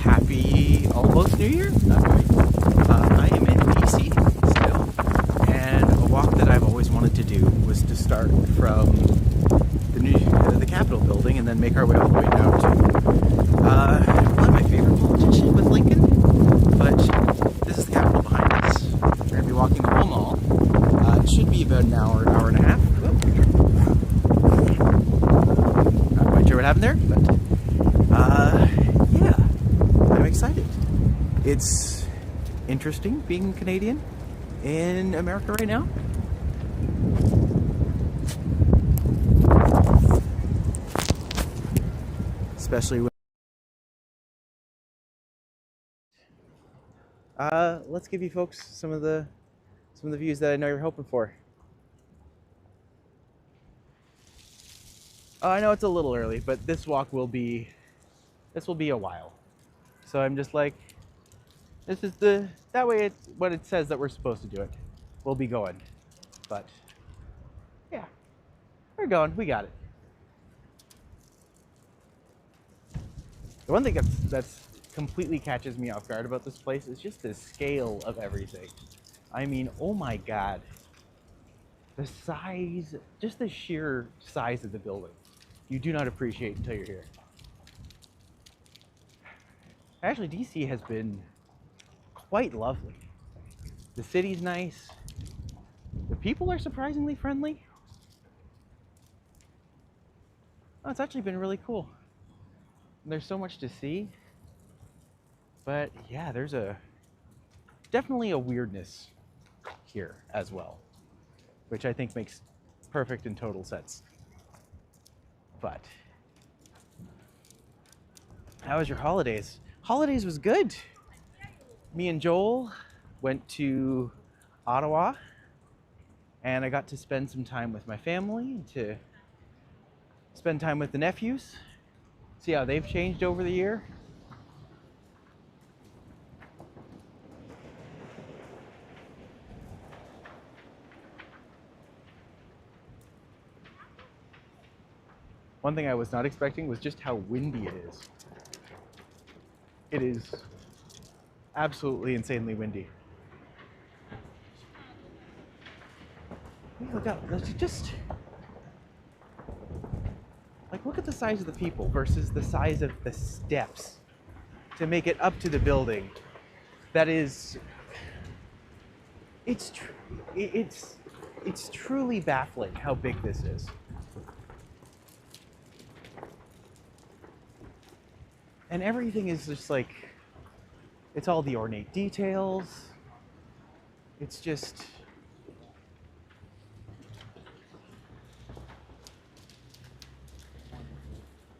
Happy almost New Year? Not quite. I am in DC still, and a walk that I've always wanted to do was to start from the Capitol building and then make our way all the way down to one of my favorite politicians with Lincoln, but this is the Capitol behind us. We're going to be walking the whole mall. It should be about an hour and a half. Not quite sure what happened there, but yeah, I'm excited. It's interesting being Canadian in America right now. Especially when let's give you folks some of the views that I know you're hoping for. I know it's a little early, but this walk will be a while. So I'm just like, this is that way it's what it says that we're supposed to do it. We'll be going. But yeah, we're going, we got it. The one thing that's completely catches me off guard about this place is just the scale of everything. I mean, oh my God. The size, just the sheer size of the building, you do not appreciate until you're here. Actually, DC has been quite lovely. The city's nice. The people are surprisingly friendly. Oh, it's actually been really cool. There's so much to see. But yeah, there's definitely a weirdness here as well, which I think makes perfect and total sense. But how was your holidays? Holidays was good. Me and Joel went to Ottawa, and I got to spend some time with my family, to spend time with the nephews, see how they've changed over the year. One thing I was not expecting was just how windy it is. It is absolutely insanely windy. Look out, just like, look at the size of the people versus the size of the steps to make it up to the building. That is, it's truly baffling how big this is. And everything is just like, it's all the ornate details. It's just,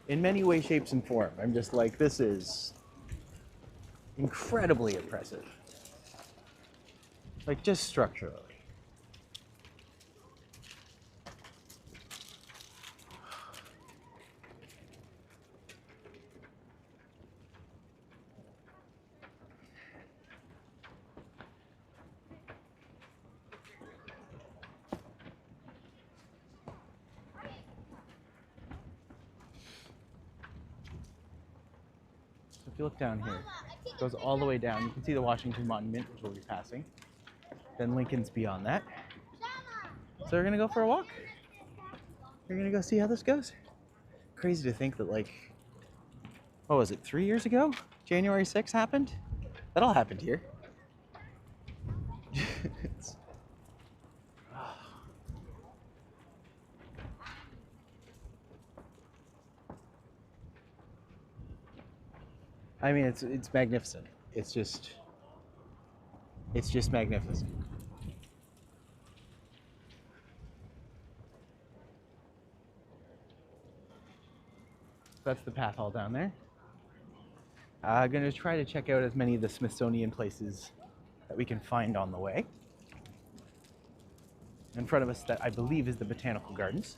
in many ways, shapes, and form, I'm just like, this is incredibly impressive. Like, just structurally. If you look down here, it goes all the way down. You can see the Washington Monument, which we'll be passing. Then Lincoln's beyond that. So we're gonna go for a walk. We're gonna go see how this goes. Crazy to think that, like, what was it, 3 years ago? January 6th happened? That all happened here. I mean, it's magnificent. It's just magnificent. That's the path all down there. I'm gonna try to check out as many of the Smithsonian places that we can find on the way. In front of us, that I believe is the Botanical Gardens.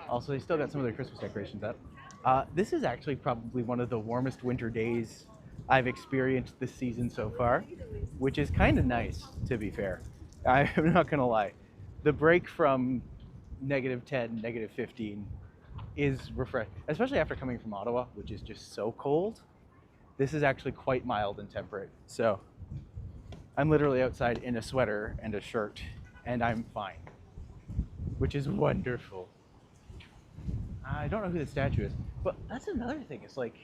Also, they still got some of their Christmas decorations up. This is actually probably one of the warmest winter days I've experienced this season so far, which is kind of nice, to be fair. I'm not gonna lie. The break from -10, -15 is refreshing, especially after coming from Ottawa, which is just so cold. This is actually quite mild and temperate. So I'm literally outside in a sweater and a shirt, and I'm fine, which is wonderful. I don't know who the statue is, but that's another thing. It's like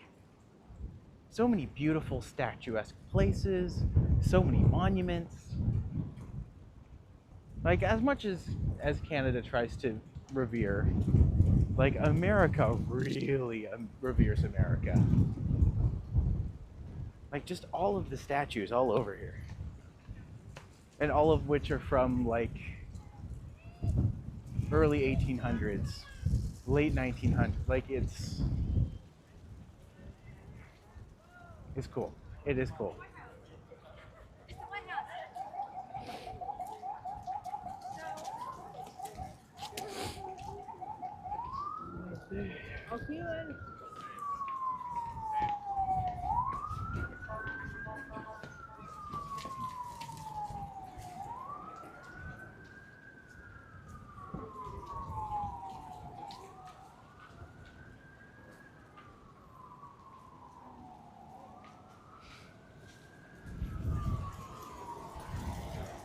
so many beautiful statuesque places, so many monuments. Like as much as Canada tries to revere, like America really reveres America. Like just all of the statues all over here, and all of which are from like early 1800s, late 1900s. Like it's cool. It is cool.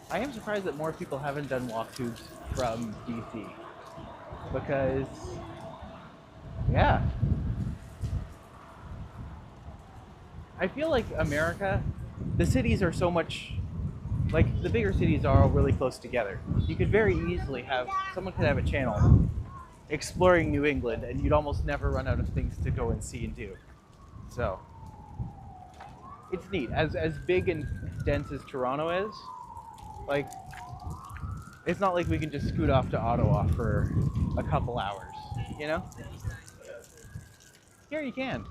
I am surprised that more people haven't done walkthroughs from DC because, yeah, I feel like America, the cities are so much, like the bigger cities are all really close together. You could very easily have, someone could have a channel exploring New England and you'd almost never run out of things to go and see and do. So, it's neat. As big and dense as TOURonno is, like, it's not like we can just scoot off to Ottawa for a couple hours, you know? Here you can.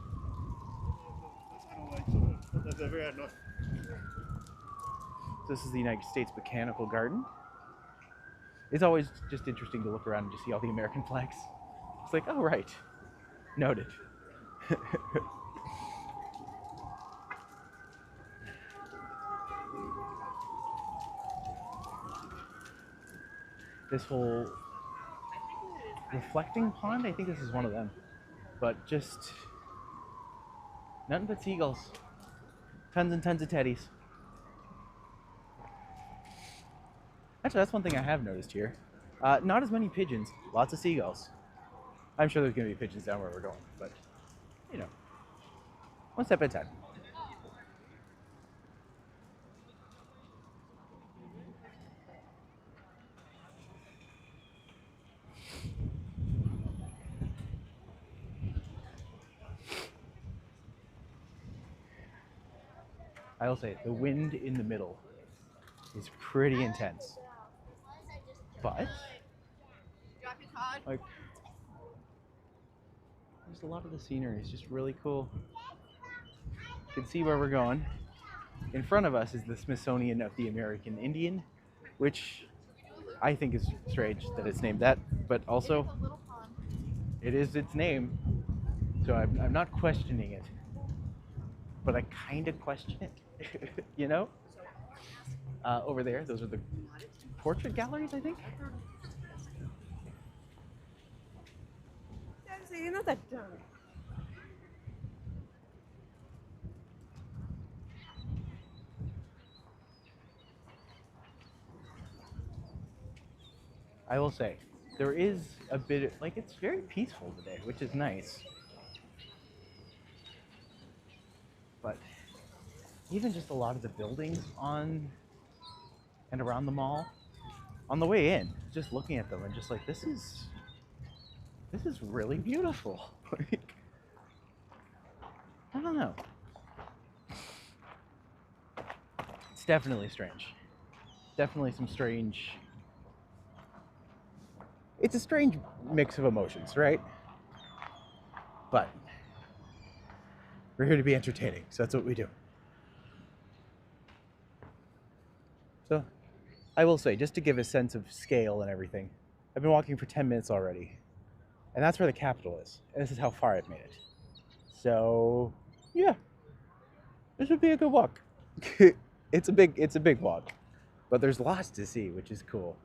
This is the United States Botanical Garden. It's always just interesting to look around and just see all the American flags. It's like, oh, right. Noted. This whole reflecting pond, I think this is one of them. But just nothing but seagulls. Tons and tons of teddies. Actually, that's one thing I have noticed here. Not as many pigeons, lots of seagulls. I'm sure there's going to be pigeons down where we're going, but, you know, one step at a time. I will say, the wind in the middle is pretty intense. But, like, just a lot of the scenery is just really cool. You can see where we're going. In front of us is the Smithsonian of the American Indian, which I think is strange that it's named that, but also it is its name, so I'm not questioning it, but I kind of question it, you know? Over there, those are the portrait galleries, I think? You're not that dumb. I will say, there is a bit, like, it's very peaceful today, which is nice. But even just a lot of the buildings on and around the mall, on the way in, just looking at them and just like, this is really beautiful. Like, I don't know. It's definitely strange. Definitely some strange. It's a strange mix of emotions, right? But we're here to be entertaining, so that's what we do. So I will say, just to give a sense of scale and everything, I've been walking for 10 minutes already. And that's where the Capitol is. And this is how far I've made it. So, yeah. This would be a good walk. It's a big walk, but there's lots to see, which is cool.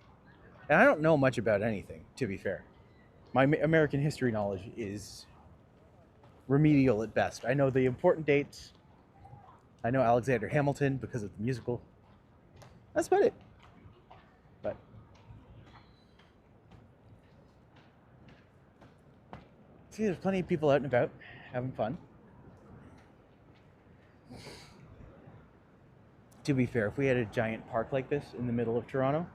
And I don't know much about anything, to be fair. My American history knowledge is remedial at best. I know the important dates. I know Alexander Hamilton because of the musical. That's about it. But see, there's plenty of people out and about having fun. To be fair, if we had a giant park like this in the middle of Toronto,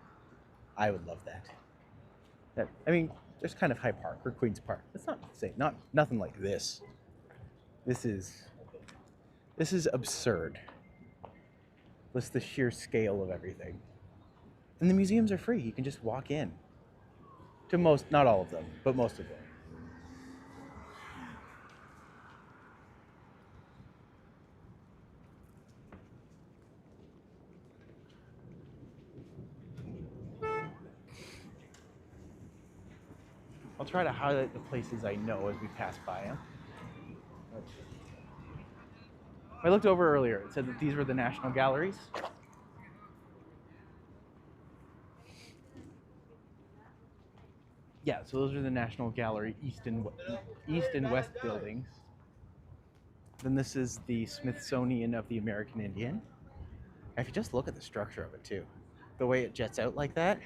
I would love that. I mean, there's kind of High Park or Queen's Park. That's not the same. Nothing like this. This is absurd. Just the sheer scale of everything. And the museums are free. You can just walk in. To most, not all of them, but most of them. I'll try to highlight the places I know as we pass by them. I looked over earlier. It said that these were the National Galleries. Yeah, so those are the National Gallery East and West buildings. Then this is the Smithsonian of the American Indian. If you just look at the structure of it too, the way it jets out like that,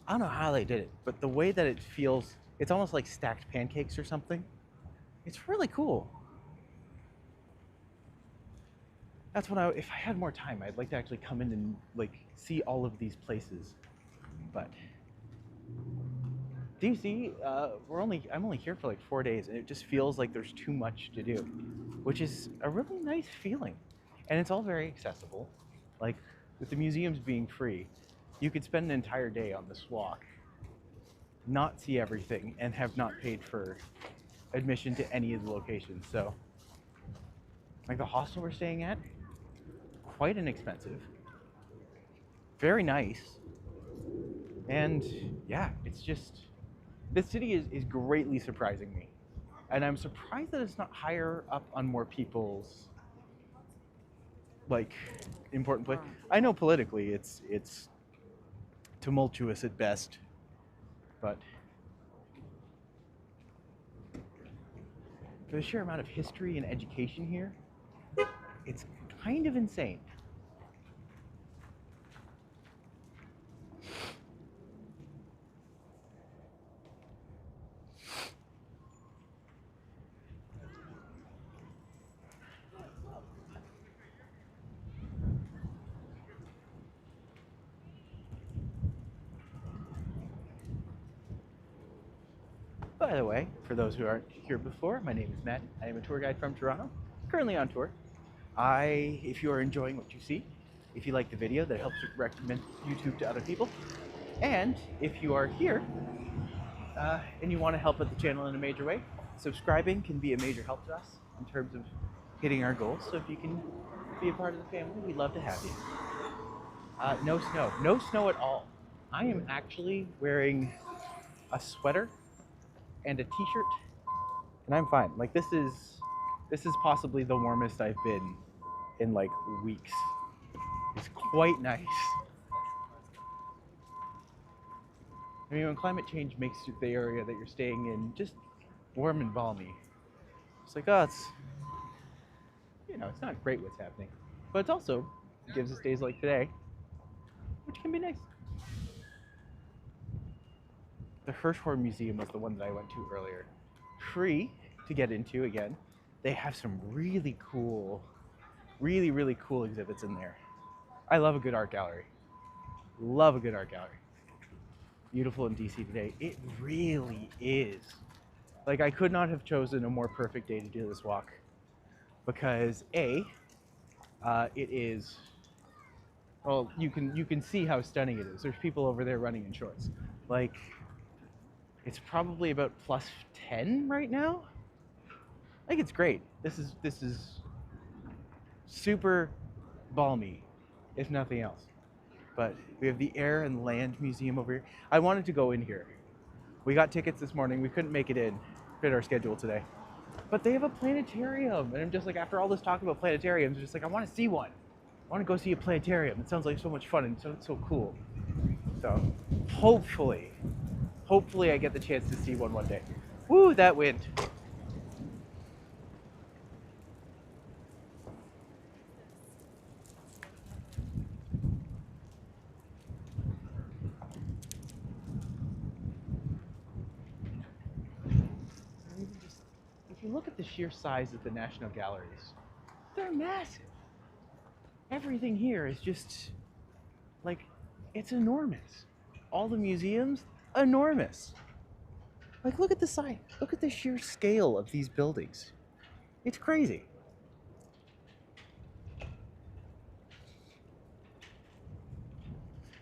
I don't know how they did it, but the way that it feels, it's almost like stacked pancakes or something. It's really cool. That's what if I had more time, I'd like to actually come in and like see all of these places. But DC, I'm only here for like 4 days, and it just feels like there's too much to do, which is a really nice feeling. And it's all very accessible. Like with the museums being free, you could spend an entire day on this walk, not see everything, and have not paid for admission to any of the locations. So, like the hostel we're staying at, quite inexpensive, very nice, and yeah, it's just, this city is greatly surprising me. And I'm surprised that it's not higher up on more people's like important place. I know politically it's tumultuous at best, but for the sheer amount of history and education here, it's kind of insane. By the way, for those who aren't here before, my name is Matt. I am a tour guide from Toronto, currently on tour. If you are enjoying what you see, if you like the video, that helps recommend YouTube to other people. And if you are here and you want to help out the channel in a major way, subscribing can be a major help to us in terms of hitting our goals. So if you can be a part of the family, we'd love to have you. No snow at all. I am actually wearing a sweater and a t-shirt, and I'm fine. Like this is possibly the warmest I've been in like weeks. It's quite nice. I mean, when climate change makes the area that you're staying in just warm and balmy, it's like, oh, it's, you know, it's not great what's happening, but it's also, it gives us days like today, which can be nice. The Hirshhorn Museum was the one that I went to earlier. Free to get into again. They have some really cool exhibits in there. I love a good art gallery. Love a good art gallery. Beautiful in DC today. It really is. Like, I could not have chosen a more perfect day to do this walk, because it is, well, you can see how stunning it is. There's people over there running in shorts. Like, it's probably about plus 10 right now. I think it's great. This is super balmy, if nothing else. But we have the Air and Land Museum over here. I wanted to go in here. We got tickets this morning. We couldn't make it in, fit our schedule today. But they have a planetarium, and I'm just like, after all this talk about planetariums, I'm just like, I want to see one. I want to go see a planetarium. It sounds like so much fun and so cool. So hopefully I get the chance to see one day. Woo, that wind. If you look at the sheer size of the National Galleries, they're massive. Everything here is just, like, it's enormous. All the museums, enormous. Like, look at the size. Look at the sheer scale of these buildings. It's crazy.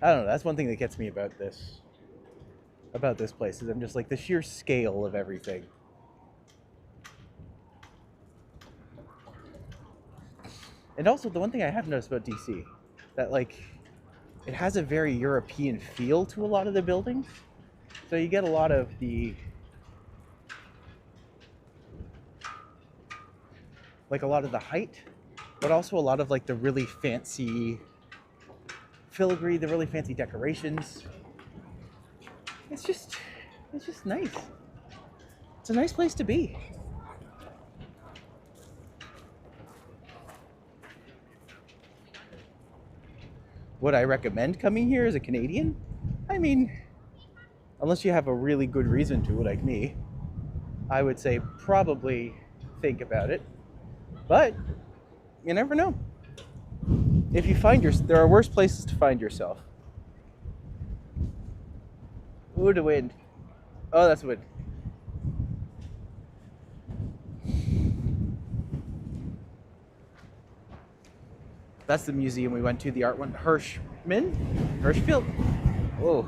I don't know, that's one thing that gets me about this place, is I'm just like, the sheer scale of everything. And also, the one thing I have noticed about DC, that like, it has a very European feel to a lot of the buildings. So you get a lot of the, like a lot of the height, but also a lot of like the really fancy filigree, the really fancy decorations. It's just nice. It's a nice place to be. Would I recommend coming here as a Canadian? I mean, unless you have a really good reason to, like me, I would say probably think about it. But you never know. If you find there are worse places to find yourself. Ooh, the wind. Oh, that's wind. That's the museum we went to, the art one. Hirschfield? Whoa.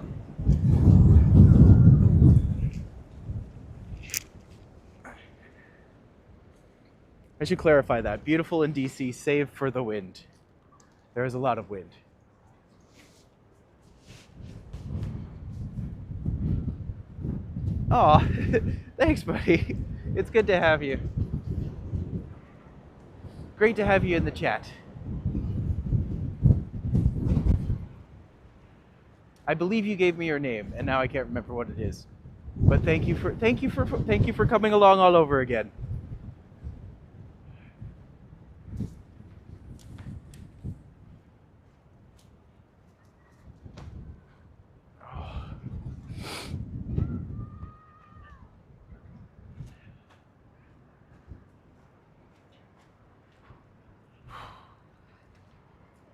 I should clarify that. Beautiful in DC, save for the wind. There is a lot of wind. Aw, thanks, buddy. It's good to have you. Great to have you in the chat. I believe you gave me your name, and now I can't remember what it is. But thank you for coming along all over again.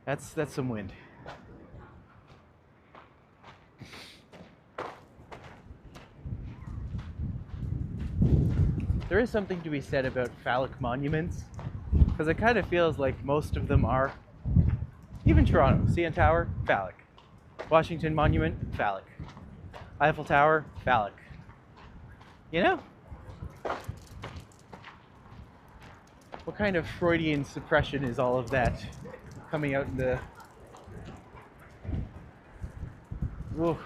That's some wind. There is something to be said about phallic monuments, because it kind of feels like most of them are. Even Toronto, CN Tower, phallic. Washington Monument, phallic. Eiffel Tower, phallic. You know? What kind of Freudian suppression is all of that coming out in the... Whoa.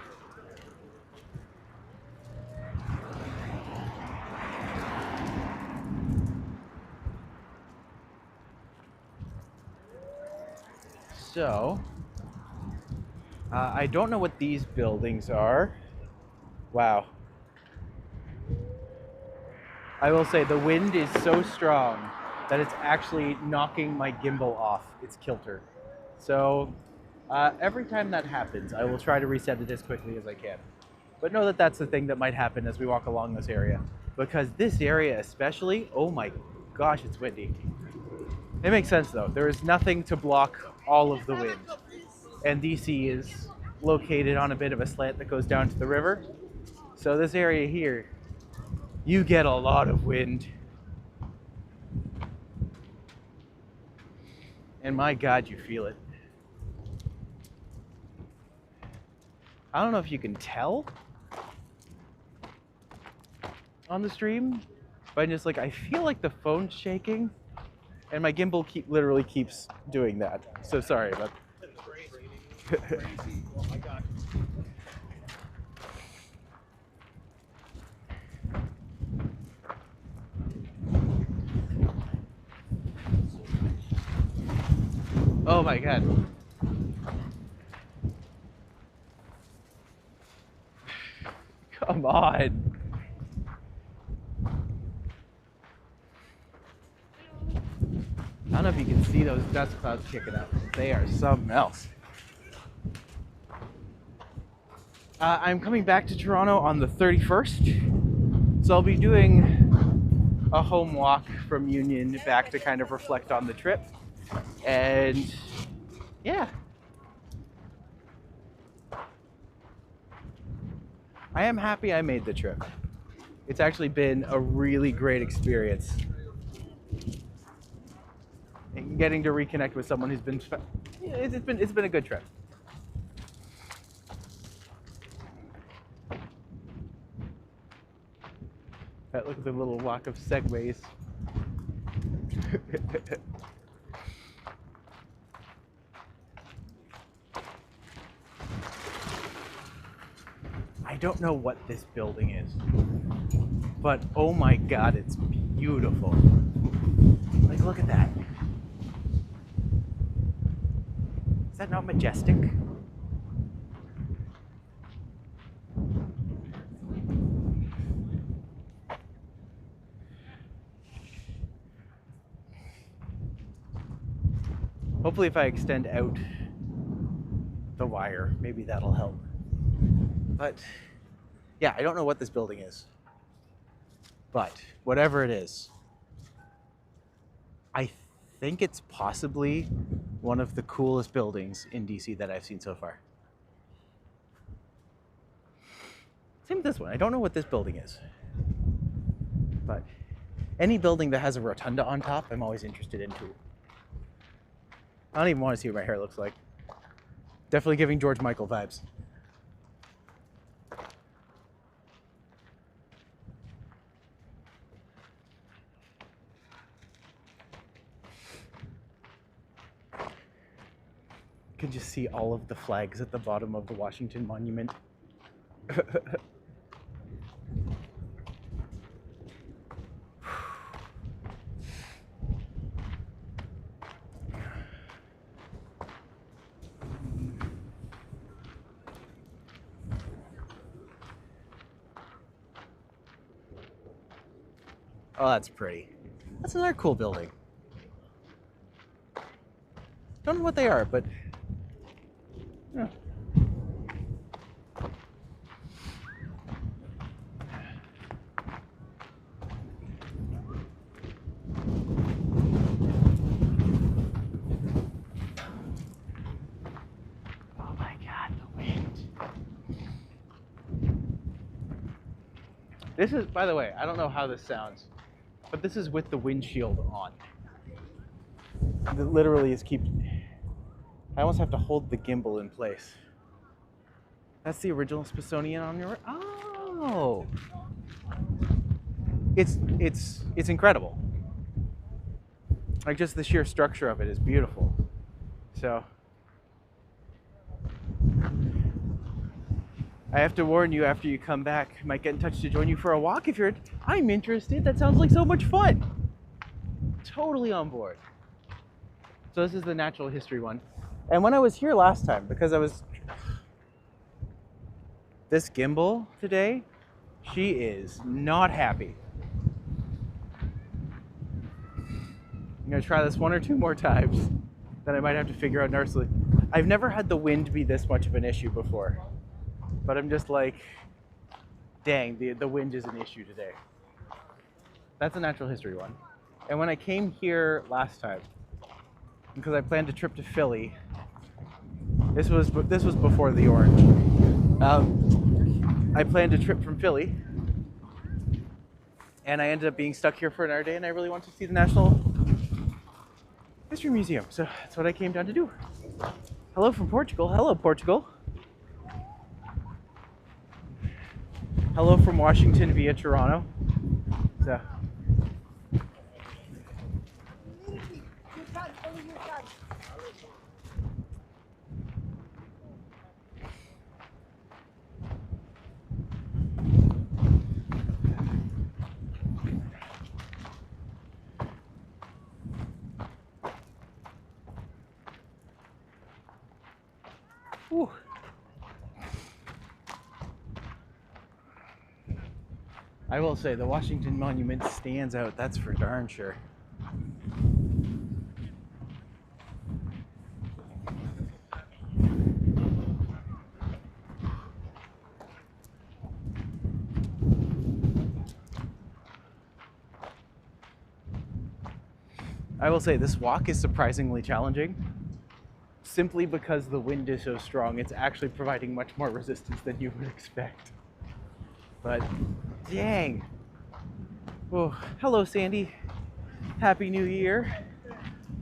So, I don't know what these buildings are. Wow. I will say the wind is so strong that it's actually knocking my gimbal off its kilter. So, every time that happens, I will try to reset it as quickly as I can. But know that that's the thing that might happen as we walk along this area. Because this area especially, oh my gosh, it's windy. It makes sense though. There is nothing to block all of the wind. And DC is located on a bit of a slant that goes down to the river. So this area here, you get a lot of wind. And my God, you feel it. I don't know if you can tell on the stream, but I'm just like, I feel like the phone's shaking. And my gimbal literally keeps doing that. So sorry about that. Oh my God. Oh my god. Come on. I don't know if you can see those dust clouds kicking up. They are something else. I'm coming back to Toronto on the 31st. So I'll be doing a home walk from Union back to kind of reflect on the trip. And yeah. I am happy I made the trip. It's actually been a really great experience. And getting to reconnect with someone who's been, it's been a good trip. Look at the little walk of segways. I don't know what this building is, but oh my god, it's beautiful. Like, look at that. Is that not majestic? Hopefully if I extend out the wire, maybe that'll help. But yeah, I don't know what this building is. But whatever it is, I think it's possibly one of the coolest buildings in DC that I've seen so far. Same with this one. I don't know what this building is. But any building that has a rotunda on top, I'm always interested in too. I don't even want to see what my hair looks like. Definitely giving George Michael vibes. You can just see all of the flags at the bottom of the Washington Monument. Oh, that's pretty. That's another cool building. Don't know what they are, but yeah. Oh my god, the wind. This is, by the way, I don't know how this sounds, but this is with the windshield on. It literally is keeping... I almost have to hold the gimbal in place. That's the original Smithsonian on your... Oh! It's incredible. Like, just the sheer structure of it is beautiful. So... I have to warn you, after you come back, I might get in touch to join you for a walk if you're... I'm interested. That sounds like so much fun. Totally on board. So this is the natural history one. And when I was here last time, because I was... This gimbal today, she is not happy. I'm gonna try this one or two more times. Then I might have to figure out nicely. I've never had the wind be this much of an issue before. But I'm just like, dang, the wind is an issue today. That's a natural history one. And when I came here last time, because I planned a trip to Philly, this was before the orange. I planned a trip from Philly, and I ended up being stuck here for another day, and I really wanted to see the National History Museum, so that's what I came down to do. Hello from Portugal. Hello, Portugal. Hello from Washington via Toronto. So. Whew. I will say the Washington Monument stands out, that's for darn sure. I will say this walk is surprisingly challenging, simply because the wind is so strong. It's actually providing much more resistance than you would expect. But dang. Oh, hello Sandy. Happy New Year.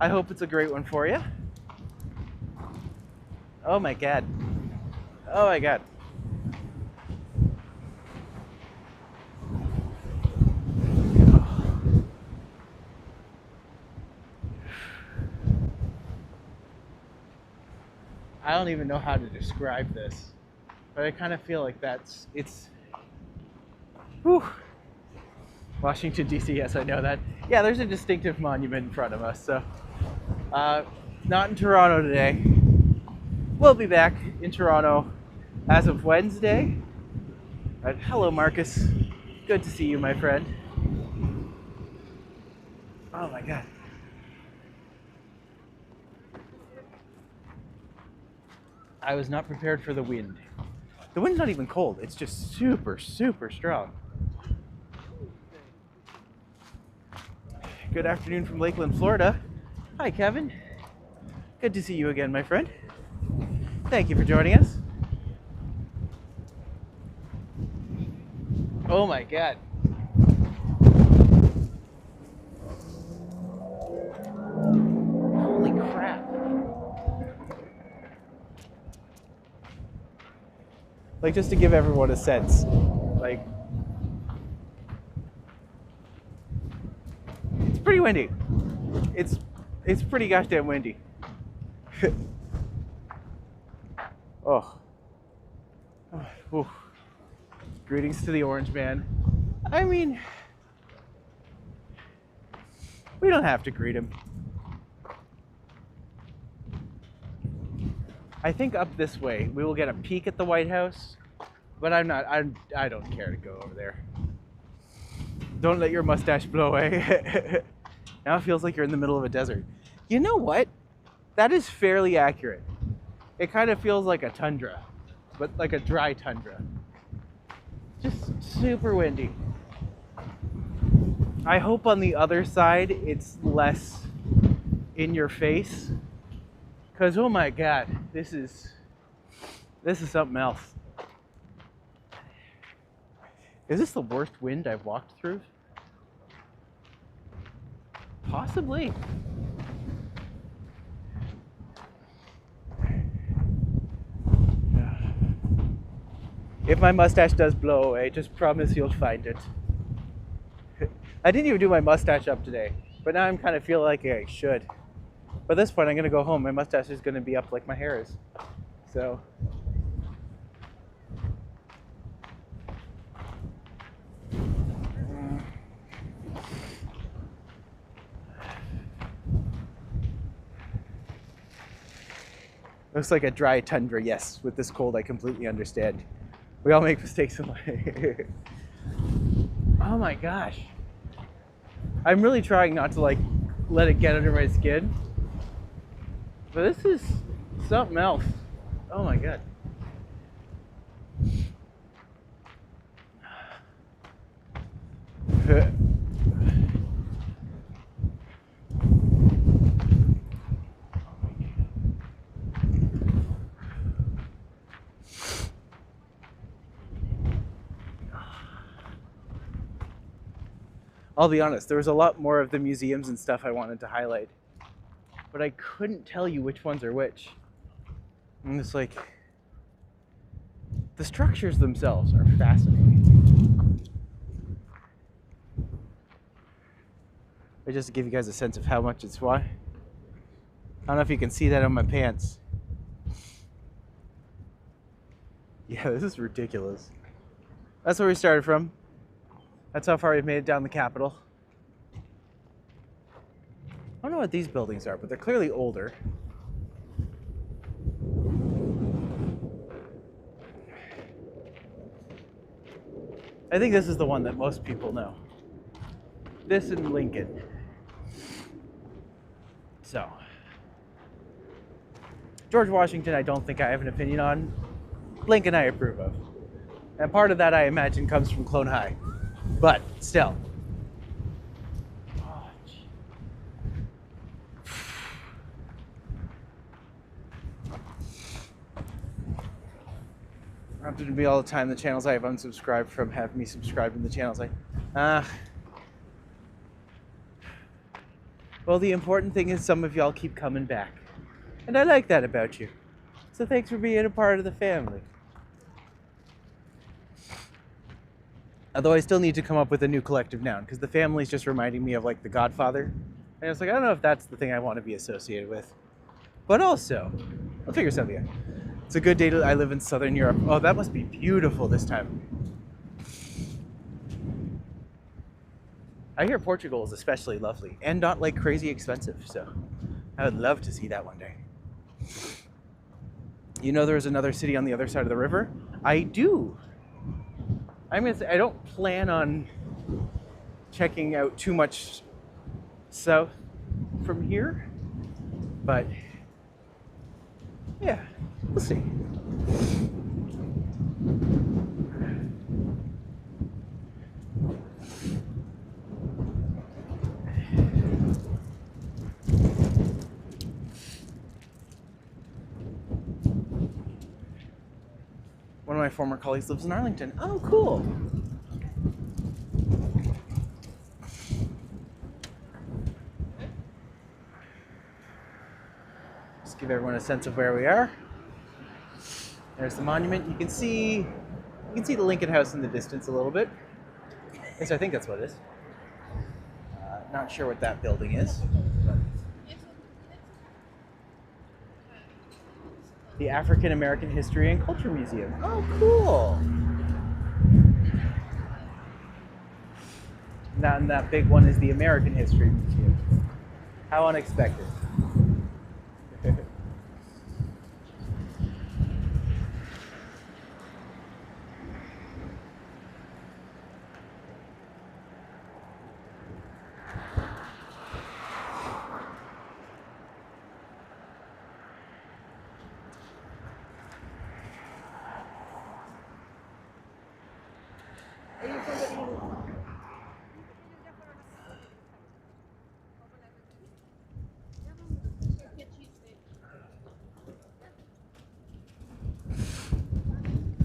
I hope it's a great one for you. Oh my God. Oh my God. I don't even know how to describe this, but I kind of feel like it's whew. Washington, D.C., yes, I know that. Yeah, there's a distinctive monument in front of us, so not in Toronto today. We'll be back in Toronto as of Wednesday. But hello, Marcus. Good to see you, my friend. Oh my God. I was not prepared for the wind. The wind's not even cold. It's just super, super strong. Good afternoon from Lakeland, Florida. Hi, Kevin. Good to see you again, my friend. Thank you for joining us. Oh my God. Holy crap. Like, just to give everyone a sense, like, it's pretty windy. It's pretty goddamn windy. Oh. Oh. Greetings to the Orange Man. I mean, we don't have to greet him. I think up this way we will get a peek at the White House, but I don't care to go over there. Don't let your mustache blow away. Now it feels like you're in the middle of a desert. You know what? That is fairly accurate. It kind of feels like a tundra, but like a dry tundra. Just super windy. I hope on the other side it's less in your face. Because, oh my God, this is something else. Is this the worst wind I've walked through? Possibly. If my mustache does blow away, just promise you'll find it. I didn't even do my mustache up today, but now I'm kind of feeling like I should. But at this point, I'm going to go home. My mustache is going to be up like my hair is. So. Looks like a dry tundra, yes. With this cold, I completely understand. We all make mistakes in life. Oh my gosh. I'm really trying not to like let it get under my skin. But this is something else. Oh my God. I'll be honest, there was a lot more of the museums and stuff I wanted to highlight, but I couldn't tell you which ones are which. And it's like, the structures themselves are fascinating. But just to give you guys a sense of how much it's why. I don't know if you can see that on my pants. Yeah, this is ridiculous. That's where we started from. That's how far we've made it down the Capitol. I don't know what these buildings are, but they're clearly older. I think this is the one that most people know. This and Lincoln. So, George Washington, I don't think I have an opinion on. Lincoln, I approve of. And part of that, I imagine, comes from Clone High. But still. I have to be all the time. The channels I have unsubscribed from have me subscribed in the channels well, the important thing is some of y'all keep coming back. And I like that about you. So thanks for being a part of the family. Although I still need to come up with a new collective noun, because the family's just reminding me of like The Godfather. And I was like, I don't know if that's the thing I want to be associated with. But also, I'll figure something out. It's a good day I live in Southern Europe. Oh, that must be beautiful this time. I hear Portugal is especially lovely and not like crazy expensive, so I would love to see that one day. You know there's another city on the other side of the river? I do. I'm gonna say I don't plan on checking out too much south from here, but yeah, we'll see. One of my former colleagues lives in Arlington. Oh, cool. Just give everyone a sense of where we are. There's the monument. You can see the Lincoln House in the distance a little bit. At least I think that's what it is. Not sure what that building is. The African American History and Culture Museum. Oh, cool. And that big one is the American History Museum. How unexpected.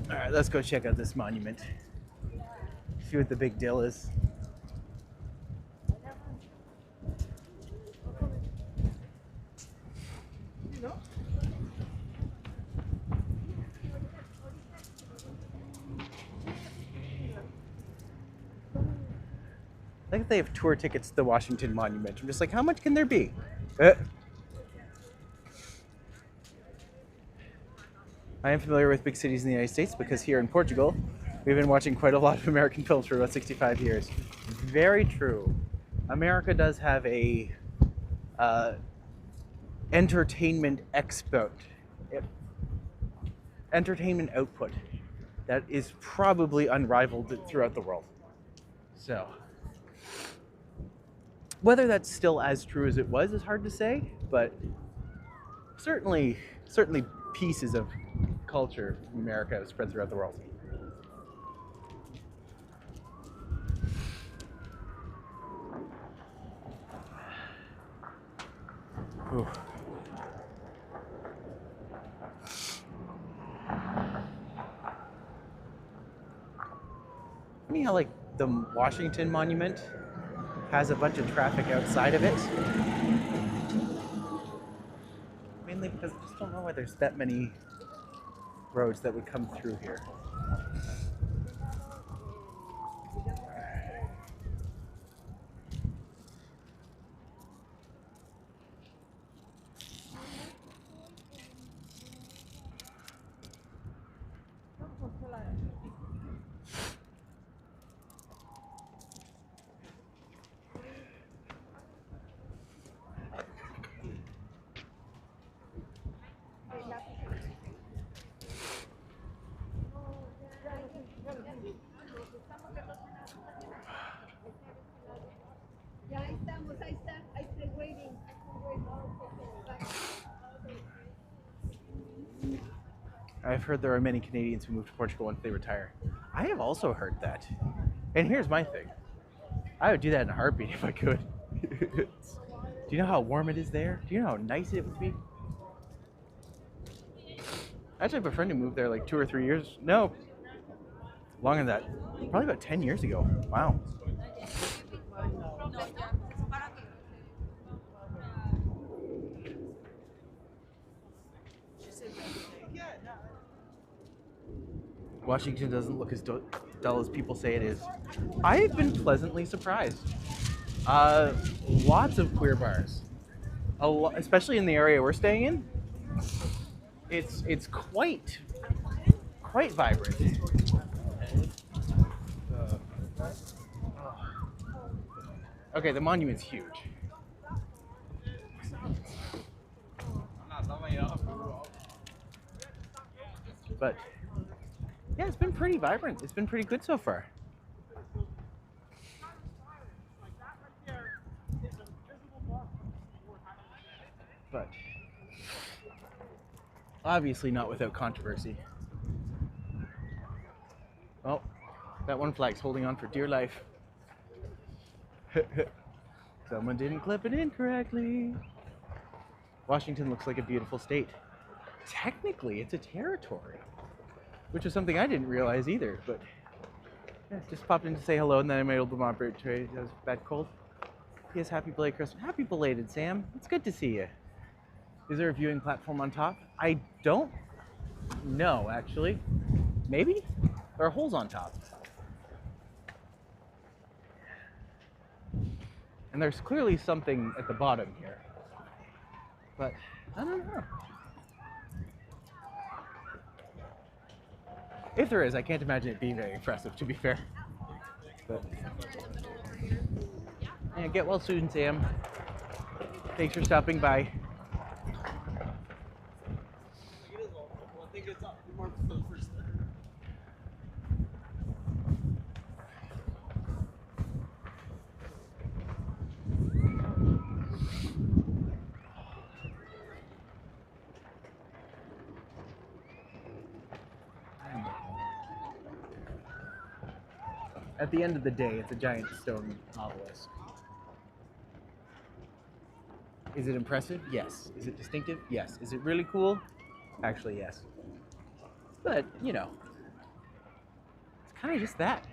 All right, let's go check out this monument. See what the big deal is. I think they have tour tickets to the Washington Monument. I'm just like, how much can there be? I am familiar with big cities in the United States because here in Portugal, we've been watching quite a lot of American films for about 65 years. Very true. America does have a entertainment output that is probably unrivaled throughout the world. So, whether that's still as true as it was is hard to say, but certainly pieces of culture in America spread throughout the world. Ooh. Funny how like the Washington Monument has a bunch of traffic outside of it. Mainly because I just don't know why there's that many roads that would come through here. I've heard there are many Canadians who move to Portugal once they retire. I have also heard that. And here's my thing. I would do that in a heartbeat if I could. Do you know how warm it is there? Do you know how nice it would be? I actually have a friend who moved there like 2 or 3 years. No, longer than that. Probably about 10 years ago. Wow. Washington doesn't look as dull as people say it is. I've been pleasantly surprised. Lots of queer bars, especially in the area we're staying in. It's quite vibrant. Okay, the monument's huge. But yeah, it's been pretty vibrant. It's been pretty good so far. But obviously not without controversy. Oh, that one flag's holding on for dear life. Someone didn't clip it in correctly. Washington looks like a beautiful state. Technically, it's a territory, which is something I didn't realize either, but yeah, just popped in to say hello, and then I made a little moderate trade. It was that cold. Yes, happy belated Christmas. Happy belated, Sam. It's good to see you. Is there a viewing platform on top? I don't know, actually. Maybe? There are holes on top. And there's clearly something at the bottom here. But I don't know. If there is, I can't imagine it being very impressive, to be fair. But yeah, get well soon, Sam. Thanks for stopping by. At the end of the day, it's a giant stone obelisk. Is it impressive? Yes. Is it distinctive? Yes. Is it really cool? Actually, yes. But, you know, it's kind of just that.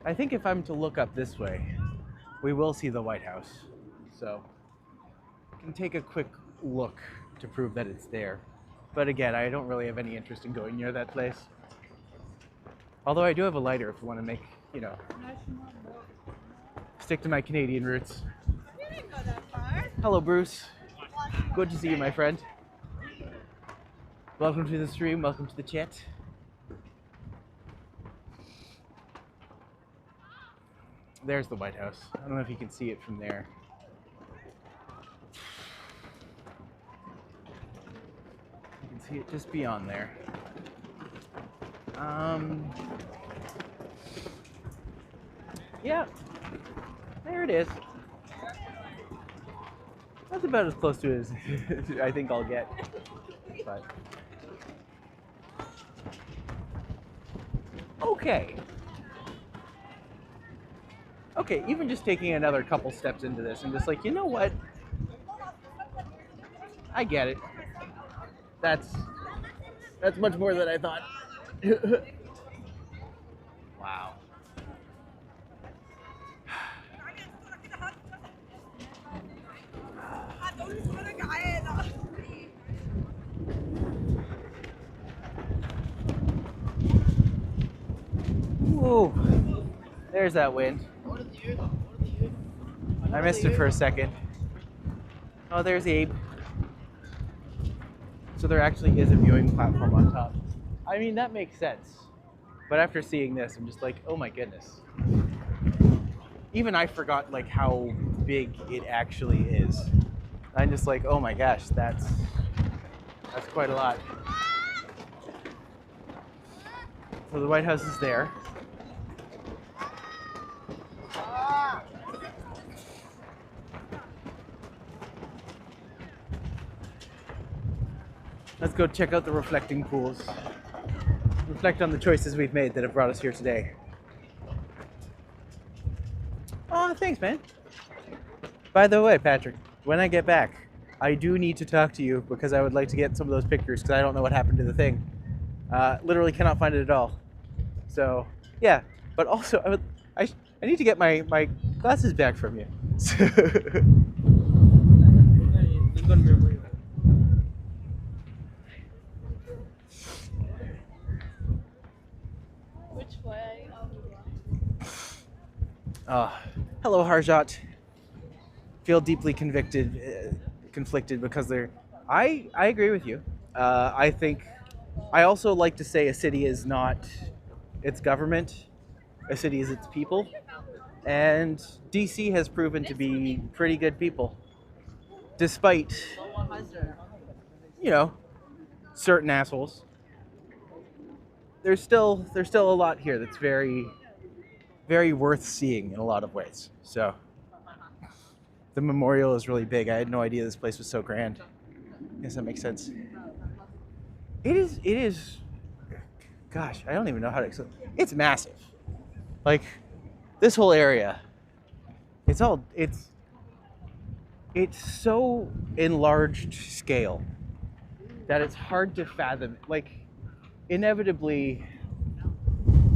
I think if I'm to look up this way, we will see the White House. So, I can take a quick look to prove that it's there. But again, I don't really have any interest in going near that place. Although I do have a lighter if you want to make, you know, stick to my Canadian roots. We didn't go that far. Hello, Bruce. Good to see you, my friend. Welcome to the stream. Welcome to the chat. There's the White House. I don't know if you can see it from there. You can see it just beyond there. Yeah, there it is. That's about as close to it as I think I'll get. But okay. Okay, even just taking another couple steps into this and just like, you know what? I get it. That's much more than I thought. Wow. Whoa. There's that wind. I missed it for a second. Oh, there's Abe. So there actually is a viewing platform on top. I mean, that makes sense. But after seeing this, I'm just like, oh my goodness. Even I forgot like how big it actually is. I'm just like, oh my gosh, that's quite a lot. So the White House is there. Let's go check out the reflecting pools. Reflect on the choices we've made that have brought us here today. Oh, thanks, man. By the way, Patrick, when I get back, I do need to talk to you because I would like to get some of those pictures because I don't know what happened to the thing. Literally cannot find it at all. So, yeah. But also, I need to get my glasses back from you. Which way? Hello, Harjot. Feel deeply conflicted because they're. I agree with you. I think. I also like to say a city is not its government. A city is its people, and DC has proven to be pretty good people, despite you know certain assholes. There's still a lot here that's very worth seeing in a lot of ways. So the memorial is really big. I had no idea this place was so grand. I guess that makes sense. It is. Gosh, I don't even know how to explain. It's massive. Like this whole area. It's so enlarged scale that it's hard to fathom. Like inevitably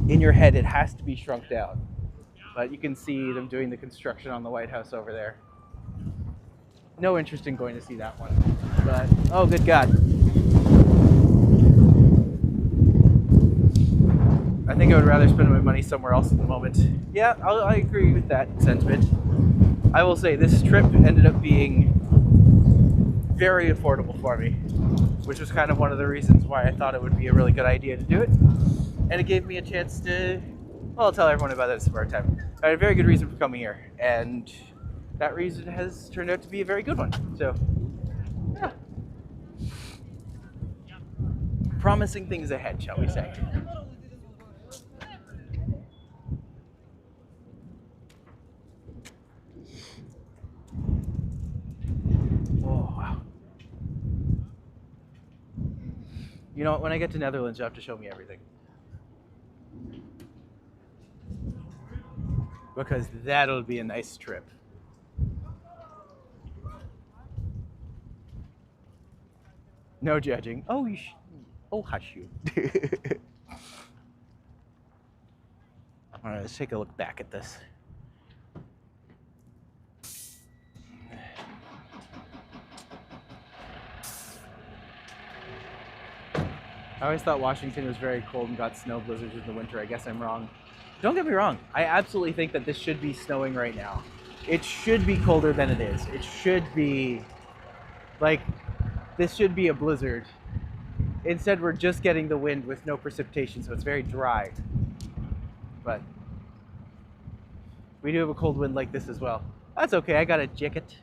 in your head it has to be shrunk down. But you can see them doing the construction on the White House over there. No interest in going to see that one. But oh good God. I think I would rather spend my money somewhere else at the moment. Yeah, I agree with that sentiment. I will say this trip ended up being very affordable for me, which was kind of one of the reasons why I thought it would be a really good idea to do it. And it gave me a chance to, well, I'll tell everyone about that some more time. I had a very good reason for coming here, and that reason has turned out to be a very good one. So, yeah. Promising things ahead, shall we say. Oh, wow. You know what, when I get to Netherlands, you'll have to show me everything. Because that'll be a nice trip. No judging. Oh, hush you. All right, let's take a look back at this. I always thought Washington was very cold and got snow blizzards in the winter. I guess I'm wrong. Don't get me wrong. I absolutely think that this should be snowing right now. It should be colder than it is. It should be like, this should be a blizzard. Instead, we're just getting the wind with no precipitation, so it's very dry. But we do have a cold wind like this as well. That's okay, I got a jacket.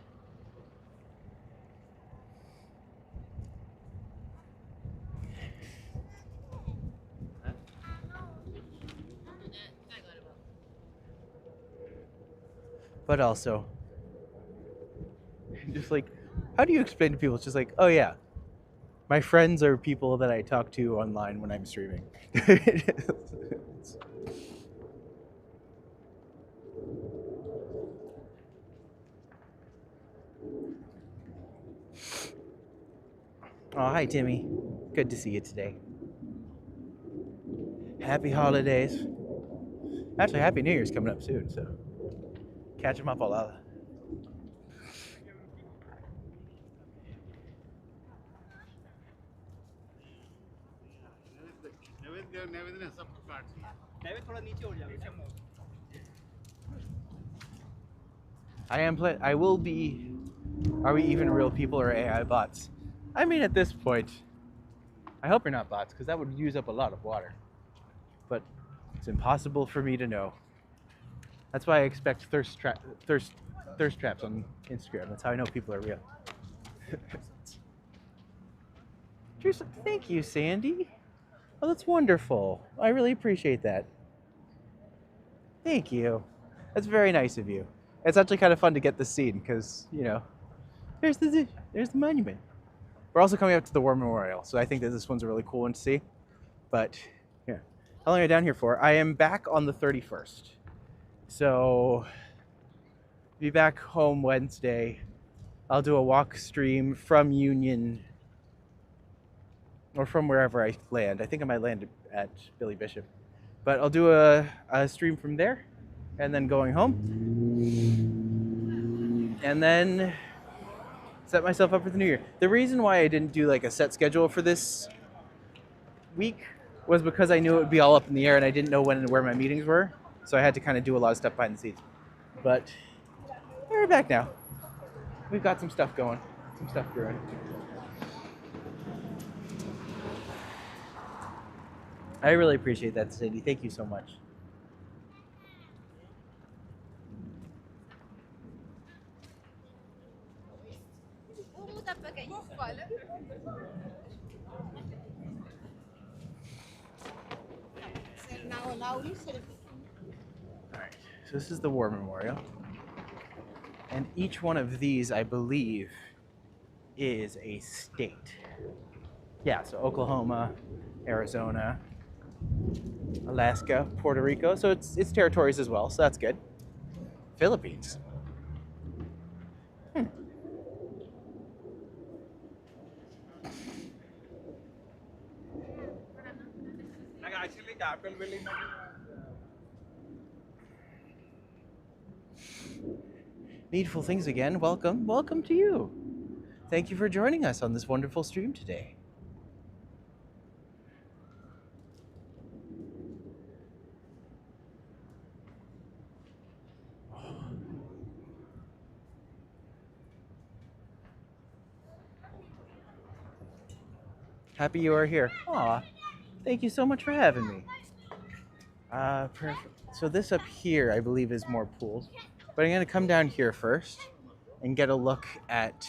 But also, just like, how do you explain to people? It's just like, oh yeah, my friends are people that I talk to online when I'm streaming. Oh, hi Timmy. Good to see you today. Happy holidays. Actually, Happy New Year's coming up soon, so catch them up all out. I will be. Are we even real people or AI bots? I mean, at this point, I hope you're not bots because that would use up a lot of water. But it's impossible for me to know. That's why I expect thirst traps on Instagram. That's how I know people are real. Thank you, Sandy. Oh, that's wonderful. I really appreciate that. Thank you. That's very nice of you. It's actually kind of fun to get this scene because, you know, there's the monument. We're also coming up to the War Memorial, so I think that this one's a really cool one to see. But yeah, how long are you down here for? I am back on the 31st. So be back home Wednesday. I'll do a walk stream from Union or from wherever I land. I think I might land at Billy Bishop. But I'll do a stream from there and then going home. And then set myself up for the new year. The reason why I didn't do like a set schedule for this week was because I knew it would be all up in the air and I didn't know when and where my meetings were. So I had to kind of do a lot of stuff behind the scenes. But we're back now. We've got some stuff going, some stuff brewing. I really appreciate that, Cindy. Thank you so much. Alright, so this is the War Memorial. And each one of these, I believe, is a state. Yeah, so Oklahoma, Arizona, Alaska, Puerto Rico. So it's territories as well, so that's good. Philippines. Needful Things again. Welcome to you. Thank you for joining us on this wonderful stream today. Happy you are here. Aw, thank you so much for having me. Perfect. So this up here, I believe, is more pools. But I'm going to come down here first and get a look at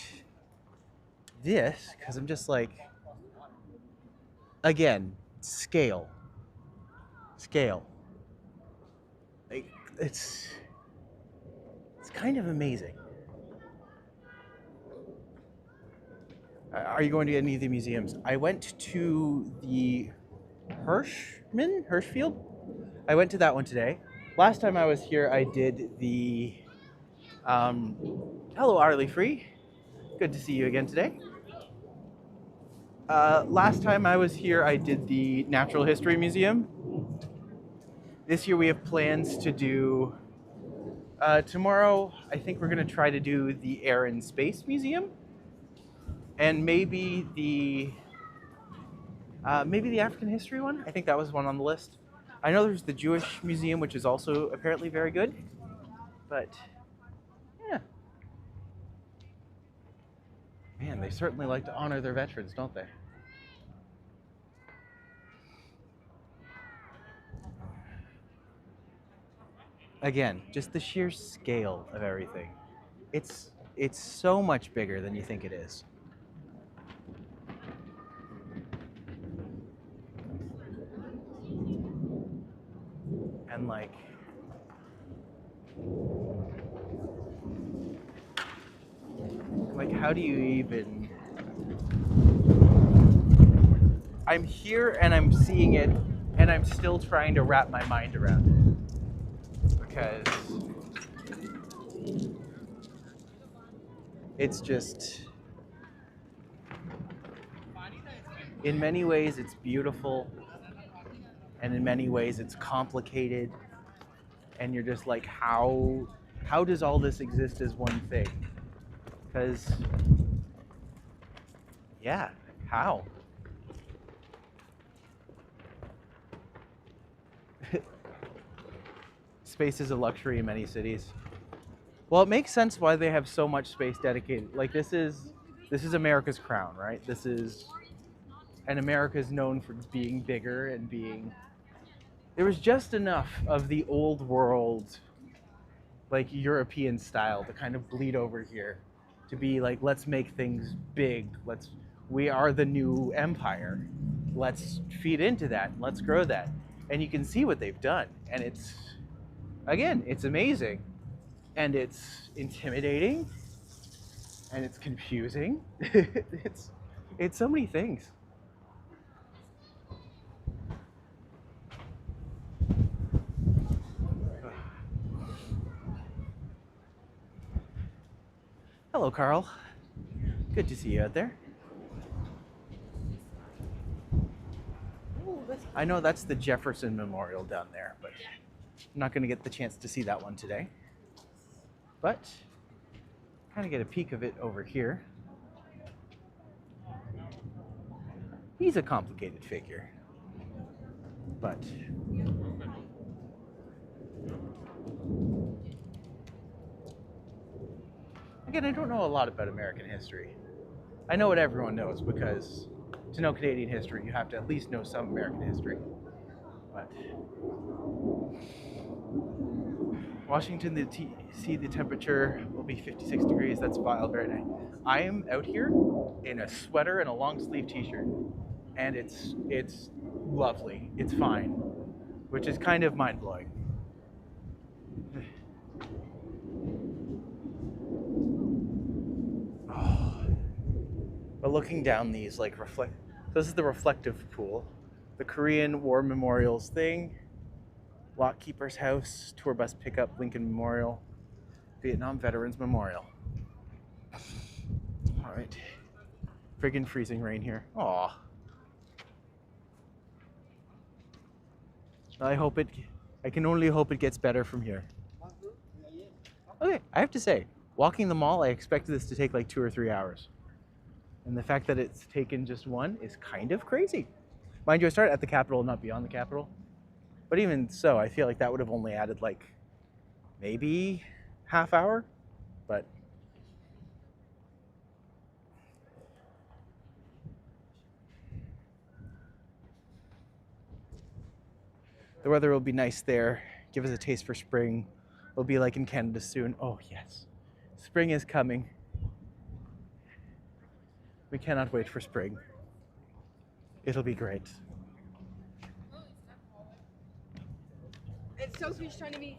this, because I'm just like, again, scale. Like, it's kind of amazing. Are you going to any of the museums? I went to the Hirschfield? I went to that one today. Last time I was here, I did the, hello Arlie Free. Good to see you again today. Last time I was here, I did the Natural History Museum. This year we have plans to do, tomorrow I think we're gonna try to do the Air and Space Museum. And maybe the African history one. I think that was one on the list. I know there's the Jewish Museum, which is also apparently very good. But, yeah. Man, they certainly like to honor their veterans, don't they? Again, just the sheer scale of everything. It's so much bigger than you think it is. And like, how do you even... I'm here and I'm seeing it and I'm still trying to wrap my mind around it. Because it's just... in many ways it's beautiful. And in many ways it's complicated, and you're just like, how does all this exist as one thing? Because, yeah, how? Space is a luxury in many cities. Well, it makes sense why they have so much space dedicated. Like, this is America's crown, right? And America's known for being bigger and being... There was just enough of the old world, like European style, to kind of bleed over here, to be like, let's make things big. We are the new empire. Let's feed into that. Let's grow that. And you can see what they've done. And it's amazing. And it's intimidating. And it's confusing. It's so many things. Hello, Carl. Good to see you out there. I know that's the Jefferson Memorial down there, but I'm not going to get the chance to see that one today. But kind of get a peek of it over here. He's a complicated figure, but again, I don't know a lot about American history. I know what everyone knows, because to know Canadian history, you have to at least know some American history. But Washington, the temperature will be 56 degrees. That's vile, very nice. I am out here in a sweater and a long sleeve t-shirt, and it's lovely. It's fine, which is kind of mind blowing. But looking down these, like, this is the reflective pool, the Korean War Memorials thing, Lock Keeper's House, tour bus pickup, Lincoln Memorial, Vietnam Veterans Memorial. All right, friggin' freezing rain here. Aw. I can only hope it gets better from here. Okay, I have to say, walking the mall, I expected this to take like 2 or 3 hours. And the fact that it's taken just one is kind of crazy. Mind you, I started at the Capitol, not beyond the Capitol. But even so, I feel like that would have only added like maybe half hour. But the weather will be nice there. Give us a taste for spring. It'll be like in Canada soon. Oh yes, spring is coming. We cannot wait for spring. It'll be great. It's Sophie's trying to be.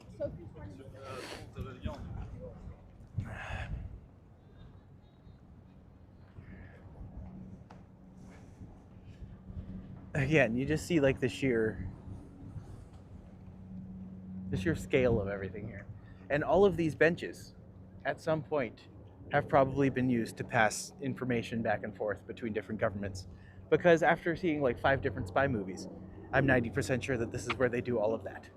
Again, you just see like the sheer scale of everything here. And all of these benches, at some point, have probably been used to pass information back and forth between different governments. Because after seeing like 5 different spy movies, I'm 90% sure that this is where they do all of that.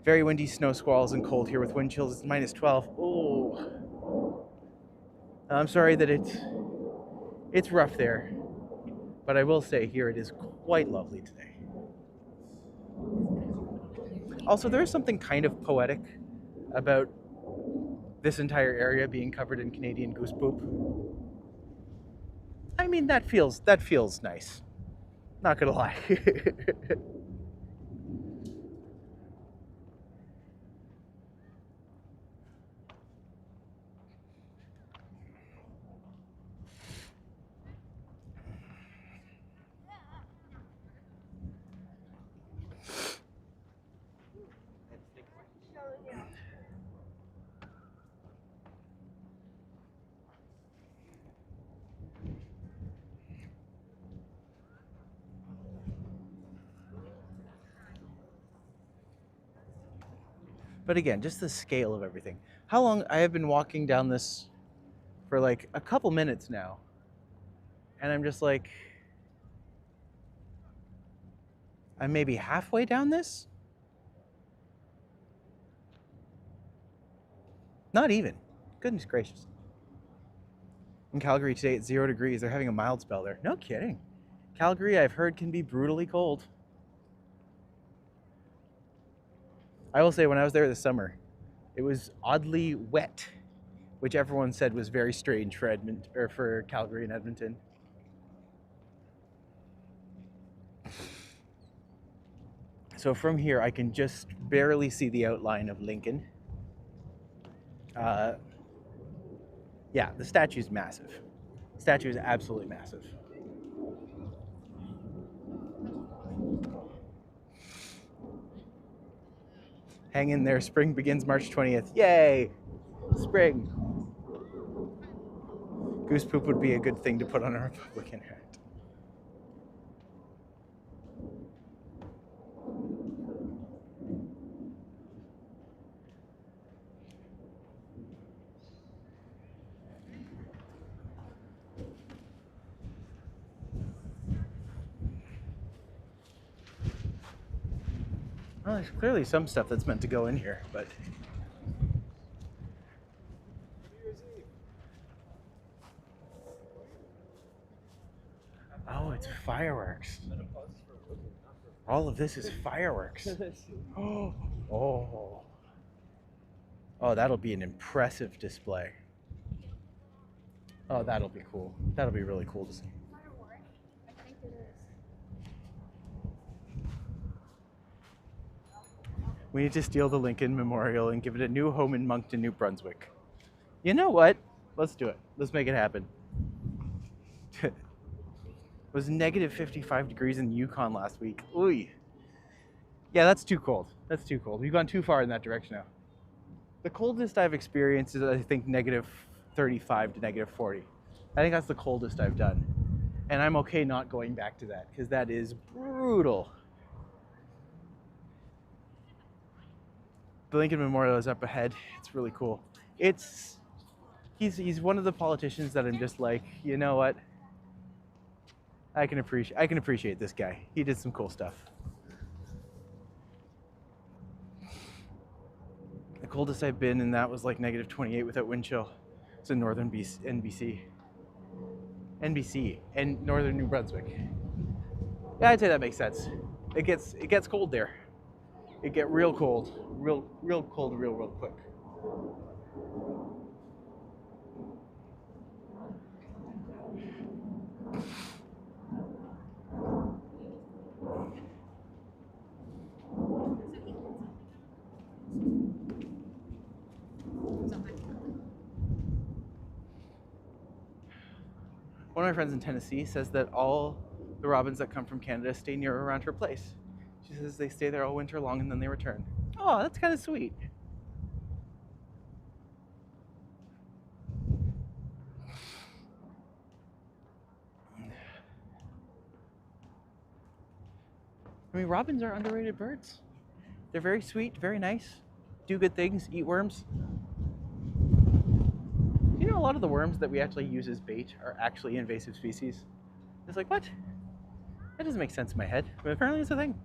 Very windy, snow squalls, and cold here with wind chills. It's minus 12. Oh, I'm sorry that it's rough there, but I will say here it is quite lovely today. Also, there is something kind of poetic about this entire area being covered in Canadian goose poop. I mean, that feels nice. Not gonna lie. But again, just the scale of everything. How long? I have been walking down this for like a couple minutes now. And I'm just like, I'm maybe halfway down this? Not even. Goodness gracious. In Calgary today, it's 0 degrees. They're having a mild spell there. No kidding. Calgary, I've heard, can be brutally cold. I will say, when I was there this summer, it was oddly wet, which everyone said was very strange for Calgary and Edmonton. So from here, I can just barely see the outline of Lincoln. Yeah, the statue's massive. The statue is absolutely massive. Hang in there, spring begins March 20th. Yay! Spring. Goose poop would be a good thing to put on a Republican hat. Well, there's clearly some stuff that's meant to go in here, but... Oh, it's fireworks. All of this is fireworks. Oh, oh. Oh, that'll be an impressive display. Oh, that'll be cool. That'll be really cool to see. I think it is. We need to steal the Lincoln Memorial and give it a new home in Moncton, New Brunswick. You know what? Let's do it. Let's make it happen. It was negative 55 degrees in Yukon last week. Ooh. Yeah, that's too cold. That's too cold. We've gone too far in that direction now. The coldest I've experienced is, I think, negative 35 to negative 40. I think that's the coldest I've done. And I'm okay not going back to that, because that is brutal. The Lincoln Memorial is up ahead. It's really cool. He's one of the politicians that I'm just like, you know what? I can appreciate this guy. He did some cool stuff. The coldest I've been in that was like negative 28 without wind chill. It's in northern NBC and northern New Brunswick. Yeah, I'd say that makes sense. It gets cold there. It get real cold, real cold, real quick. One of my friends in Tennessee says that all the robins that come from Canada stay near around her place. She says they stay there all winter long and then they return. Oh, that's kind of sweet. I mean, robins are underrated birds. They're very sweet, very nice, do good things, eat worms. You know, a lot of the worms that we actually use as bait are actually invasive species. It's like, what? That doesn't make sense in my head, but apparently it's a thing.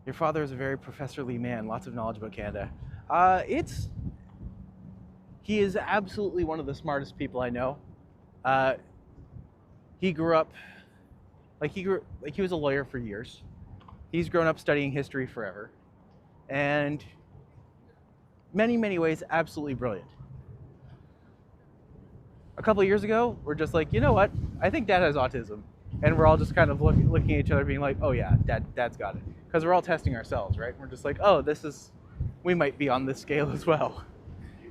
Your father is a very professorly man, lots of knowledge about Canada. He is absolutely one of the smartest people I know. He grew up, he was a lawyer for years. He's grown up studying history forever. And many ways, absolutely brilliant. A couple of years ago, we're just like, you know what? I think Dad has autism. And we're all just kind of looking at each other being like, oh yeah, Dad's got it. Because we're all testing ourselves, right? We're just like, oh, we might be on this scale as well.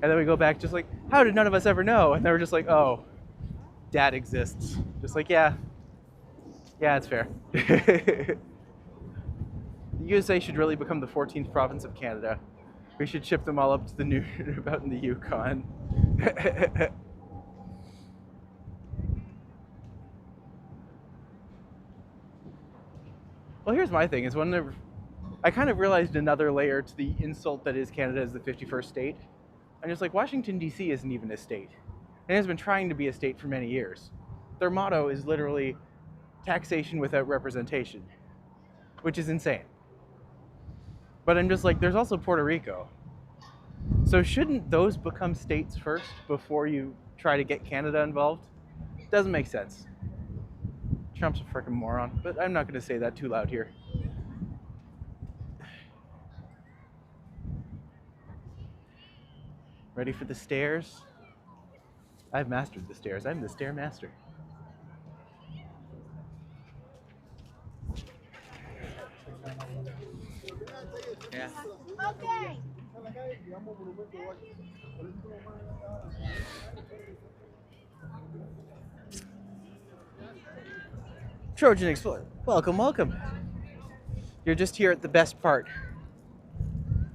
And then we go back just like, how did none of us ever know? And then we're just like, oh, Dad exists. Just like, yeah, it's fair. The USA should really become the 14th province of Canada. We should ship them all up to the about in the Yukon. Well, here's my thing, is I kind of realized another layer to the insult that is Canada as the 51st state. I'm just like, Washington, D.C. isn't even a state. And has been trying to be a state for many years. Their motto is literally taxation without representation, which is insane. But I'm just like, there's also Puerto Rico. So shouldn't those become states first before you try to get Canada involved? Doesn't make sense. Trump's a freaking moron, but I'm not going to say that too loud here. Ready for the stairs? I've mastered the stairs. I'm the stair master. Yeah. Okay. Trojan Explorer, welcome. You're just here at the best part,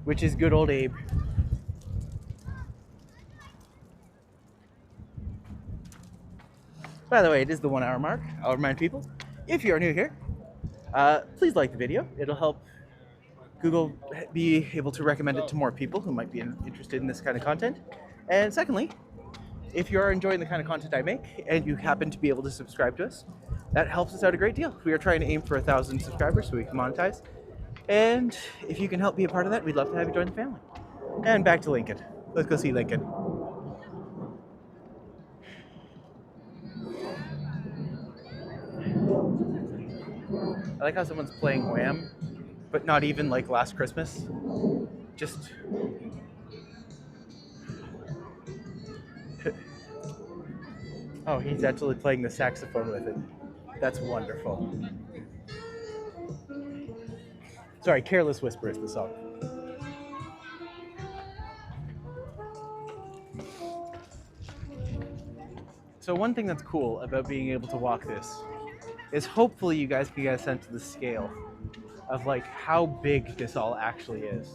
which is good old Abe. By the way, it is the 1 hour mark. I'll remind people, if you are new here, please like the video. It'll help Google be able to recommend it to more people who might be interested in this kind of content. And secondly, if you are enjoying the kind of content I make and you happen to be able to subscribe to us, that helps us out a great deal. We are trying to aim for 1,000 subscribers so we can monetize. And if you can help be a part of that, we'd love to have you join the family. And back to Lincoln. Let's go see Lincoln. I like how someone's playing Wham, but not even like Last Christmas. Just... Oh, he's actually playing the saxophone with it. That's wonderful. Sorry, Careless Whisper is the song. So one thing that's cool about being able to walk this is hopefully you guys can get a sense of the scale of like how big this all actually is.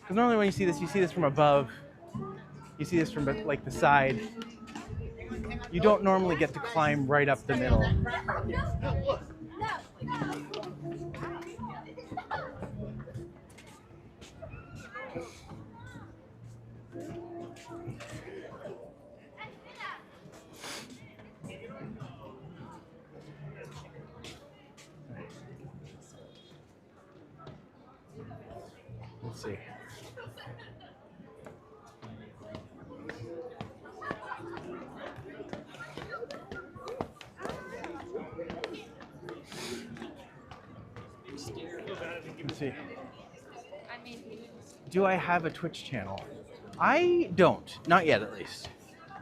Because normally when you see this from above, you see this from like the side. You don't normally get to climb right up the middle. Let's see. Let's see. Do I have a Twitch channel? I don't. Not yet, at least.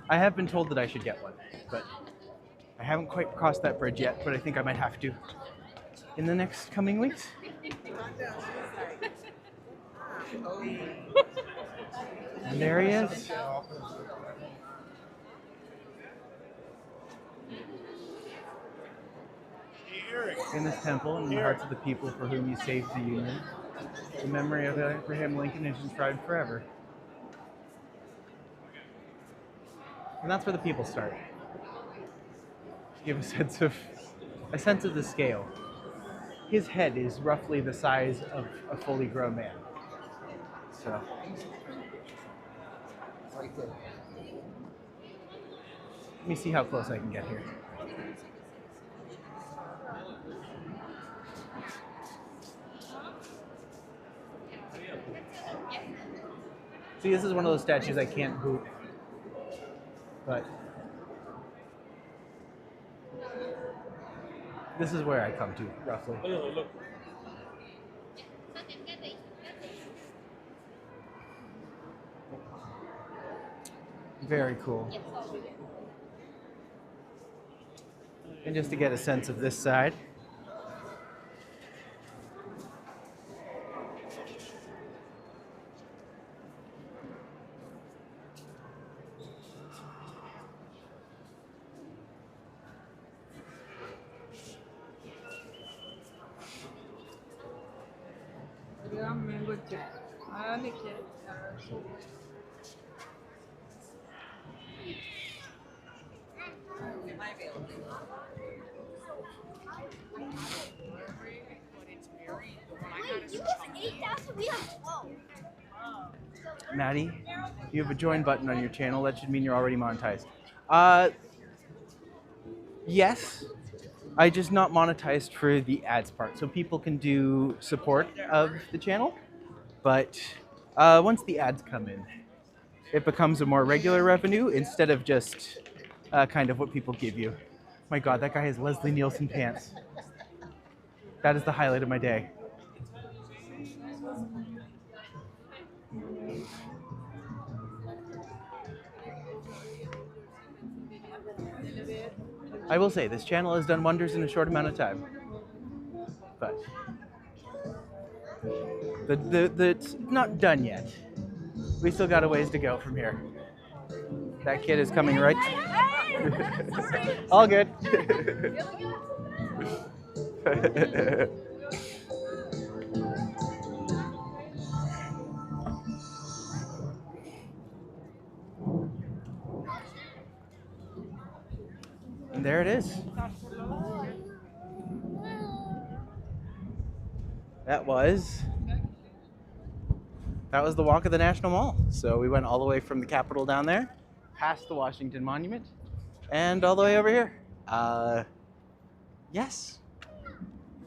I have been told that I should get one, but I haven't quite crossed that bridge yet, but I think I might have to in the next coming weeks. And there he is. In this temple, in the hearts of the people for whom he saved the Union, the memory of Abraham Lincoln is enshrined forever. And that's where the people start. To give a sense of the scale. His head is roughly the size of a fully grown man. So. Let me see how close I can get here. See, this is one of those statues I can't boot. But this is where I come to, roughly. Very cool. And just to get a sense of this side. Maddie, you have a join button on your channel. That should mean you're already monetized. Yes. I just not monetized for the ads part, so people can do support of the channel. But once the ads come in, it becomes a more regular revenue instead of just kind of what people give you. My God, that guy has Leslie Nielsen pants. That is the highlight of my day. I will say, this channel has done wonders in a short amount of time. But it's not done yet. We still got a ways to go from here. That kid is coming right. All good. And there it is. That was the walk of the National Mall. So we went all the way from the Capitol down there, past the Washington Monument, and all the way over here. Yes,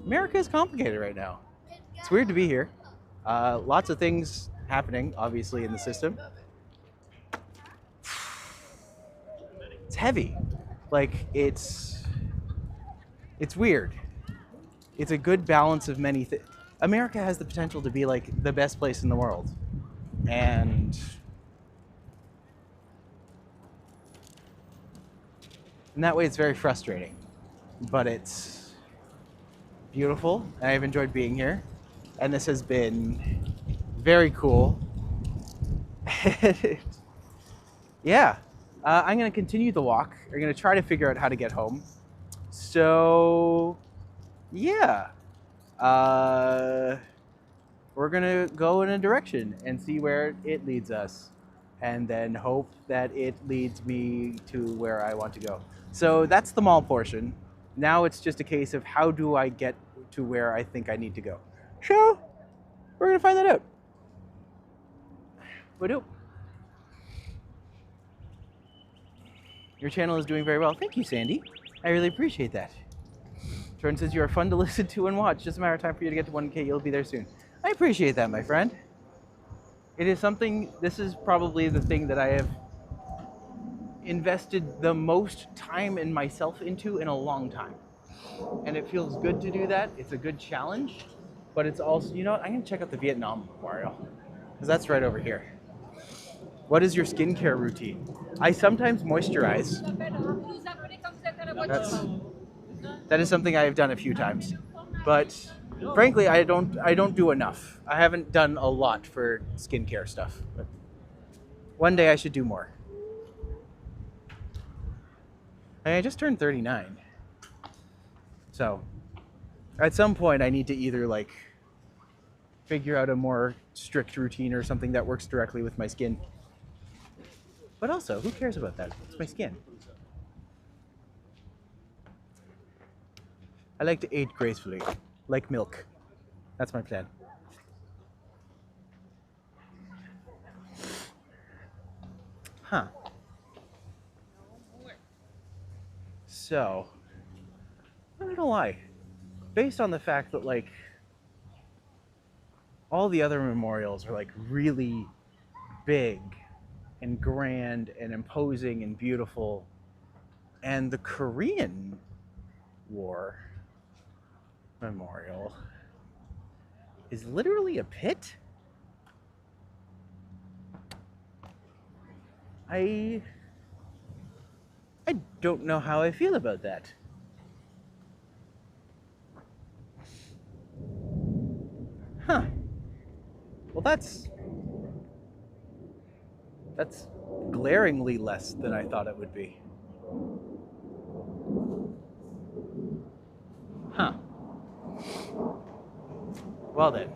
America is complicated right now. It's weird to be here. Lots of things happening, obviously, in the system. It's heavy. Like, it's weird. It's a good balance of many things. America has the potential to be like the best place in the world. And in that way, it's very frustrating. But it's beautiful, and I've enjoyed being here. And this has been very cool. Yeah, I'm going to continue the walk. I'm going to try to figure out how to get home. So, yeah. We're going to go in a direction and see where it leads us. And then hope that it leads me to where I want to go. So that's the mall portion. Now it's just a case of how do I get to where I think I need to go. So, we're going to find that out. We do. Your channel is doing very well. Thank you, Sandy. I really appreciate that. Jordan says you are fun to listen to and watch. Just a matter of time for you to get to 1K. You'll be there soon. I appreciate that, my friend. It is something, this is probably the thing that I have invested the most time in myself into in a long time. And it feels good to do that. It's a good challenge, but it's also, you know what? I'm going to check out the Vietnam Memorial because that's right over here. What is your skincare routine? I sometimes moisturize. That is something I have done a few times, but frankly, I don't do enough. I haven't done a lot for skincare stuff, but one day I should do more. I just turned 39, so at some point I need to either like figure out a more strict routine or something that works directly with my skin. But also, who cares about that? It's my skin. I like to age gracefully, like milk. That's my plan. Huh. So, I'm not gonna lie. Based on the fact that like all the other memorials are like really big and grand and imposing and beautiful, and the Korean War Memorial is literally a pit. I don't know how I feel about that. Huh. Well, that's glaringly less than I thought it would be. Huh. Well then.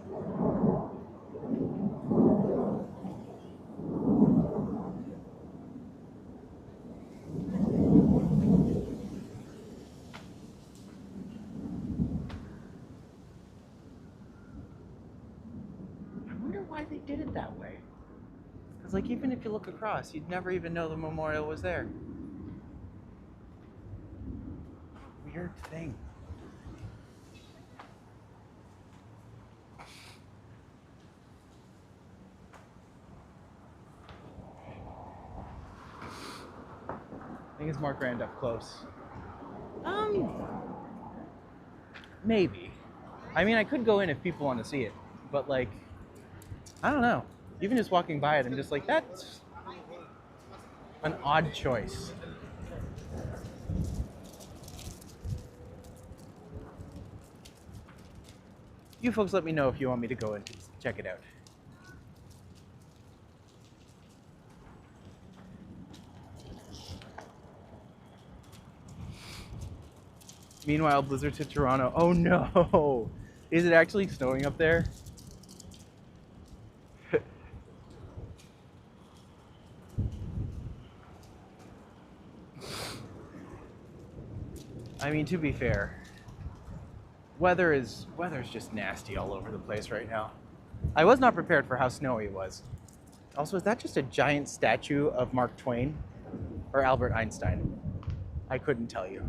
I wonder why they did it that way. Because like even if you look across, you'd never even know the memorial was there. Weird thing. I think it's more grand up close. Maybe. I mean, I could go in if people want to see it, but like, I don't know. Even just walking by it, I'm just like, that's an odd choice. You folks let me know if you want me to go and check it out. Meanwhile, blizzard to Toronto. Oh no! Is it actually snowing up there? I mean, to be fair, weather's just nasty all over the place right now. I was not prepared for how snowy it was. Also, is that just a giant statue of Mark Twain or Albert Einstein? I couldn't tell you.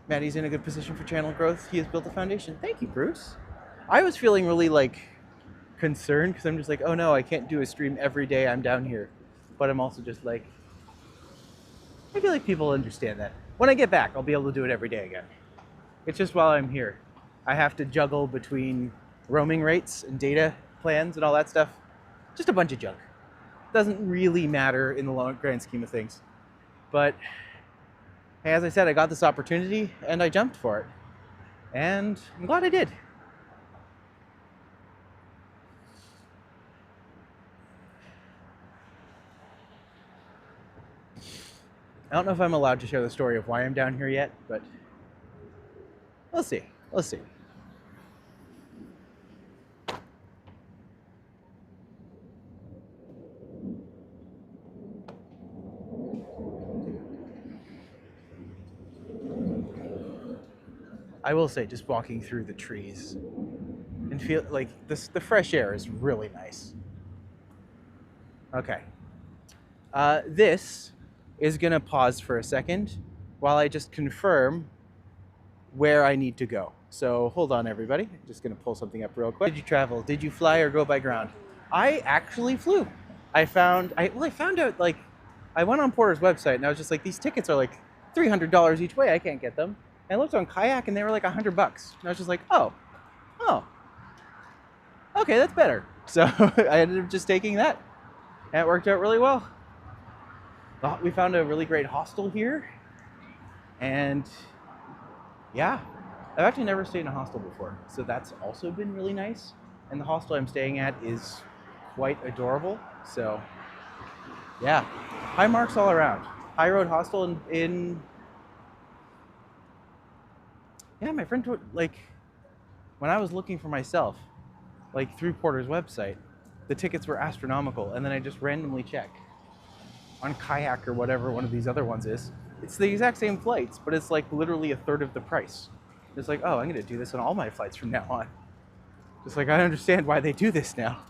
Matti's in a good position for channel growth. He has built a foundation. Thank you, Bruce. I was feeling really concerned because I'm just like, oh no, I can't do a stream every day I'm down here. But I'm also just like, I feel like people understand that. When I get back, I'll be able to do it every day again. It's just while I'm here, I have to juggle between roaming rates and data plans and all that stuff. Just a bunch of junk. Doesn't really matter in the long grand scheme of things. But hey, as I said, I got this opportunity and I jumped for it. And I'm glad I did. I don't know if I'm allowed to share the story of why I'm down here yet, but we'll see. We'll see. I will say, just walking through the trees and feel like this, the fresh air is really nice. Okay. This is gonna pause for a second while I just confirm where I need to go. So hold on, everybody. I'm just gonna pull something up real quick. Did you travel? Did you fly or go by ground? I actually flew. I found out, like, I went on Porter's website and I was just like, these tickets are like $300 each way. I can't get them. And I looked on Kayak and they were like $100. And I was just like, oh, okay, that's better. So I ended up just taking that. And it worked out really well. We found a really great hostel here. And yeah, I've actually never stayed in a hostel before. So that's also been really nice. And the hostel I'm staying at is quite adorable. So yeah, high marks all around. High Road Hostel in yeah, my friend told, like, when I was looking for myself, like through Porter's website, the tickets were astronomical. And then I just randomly check on Kayak or whatever one of these other ones is. It's the exact same flights, but it's like literally a third of the price. It's like, oh, I'm gonna do this on all my flights from now on. Just like, I understand why they do this now.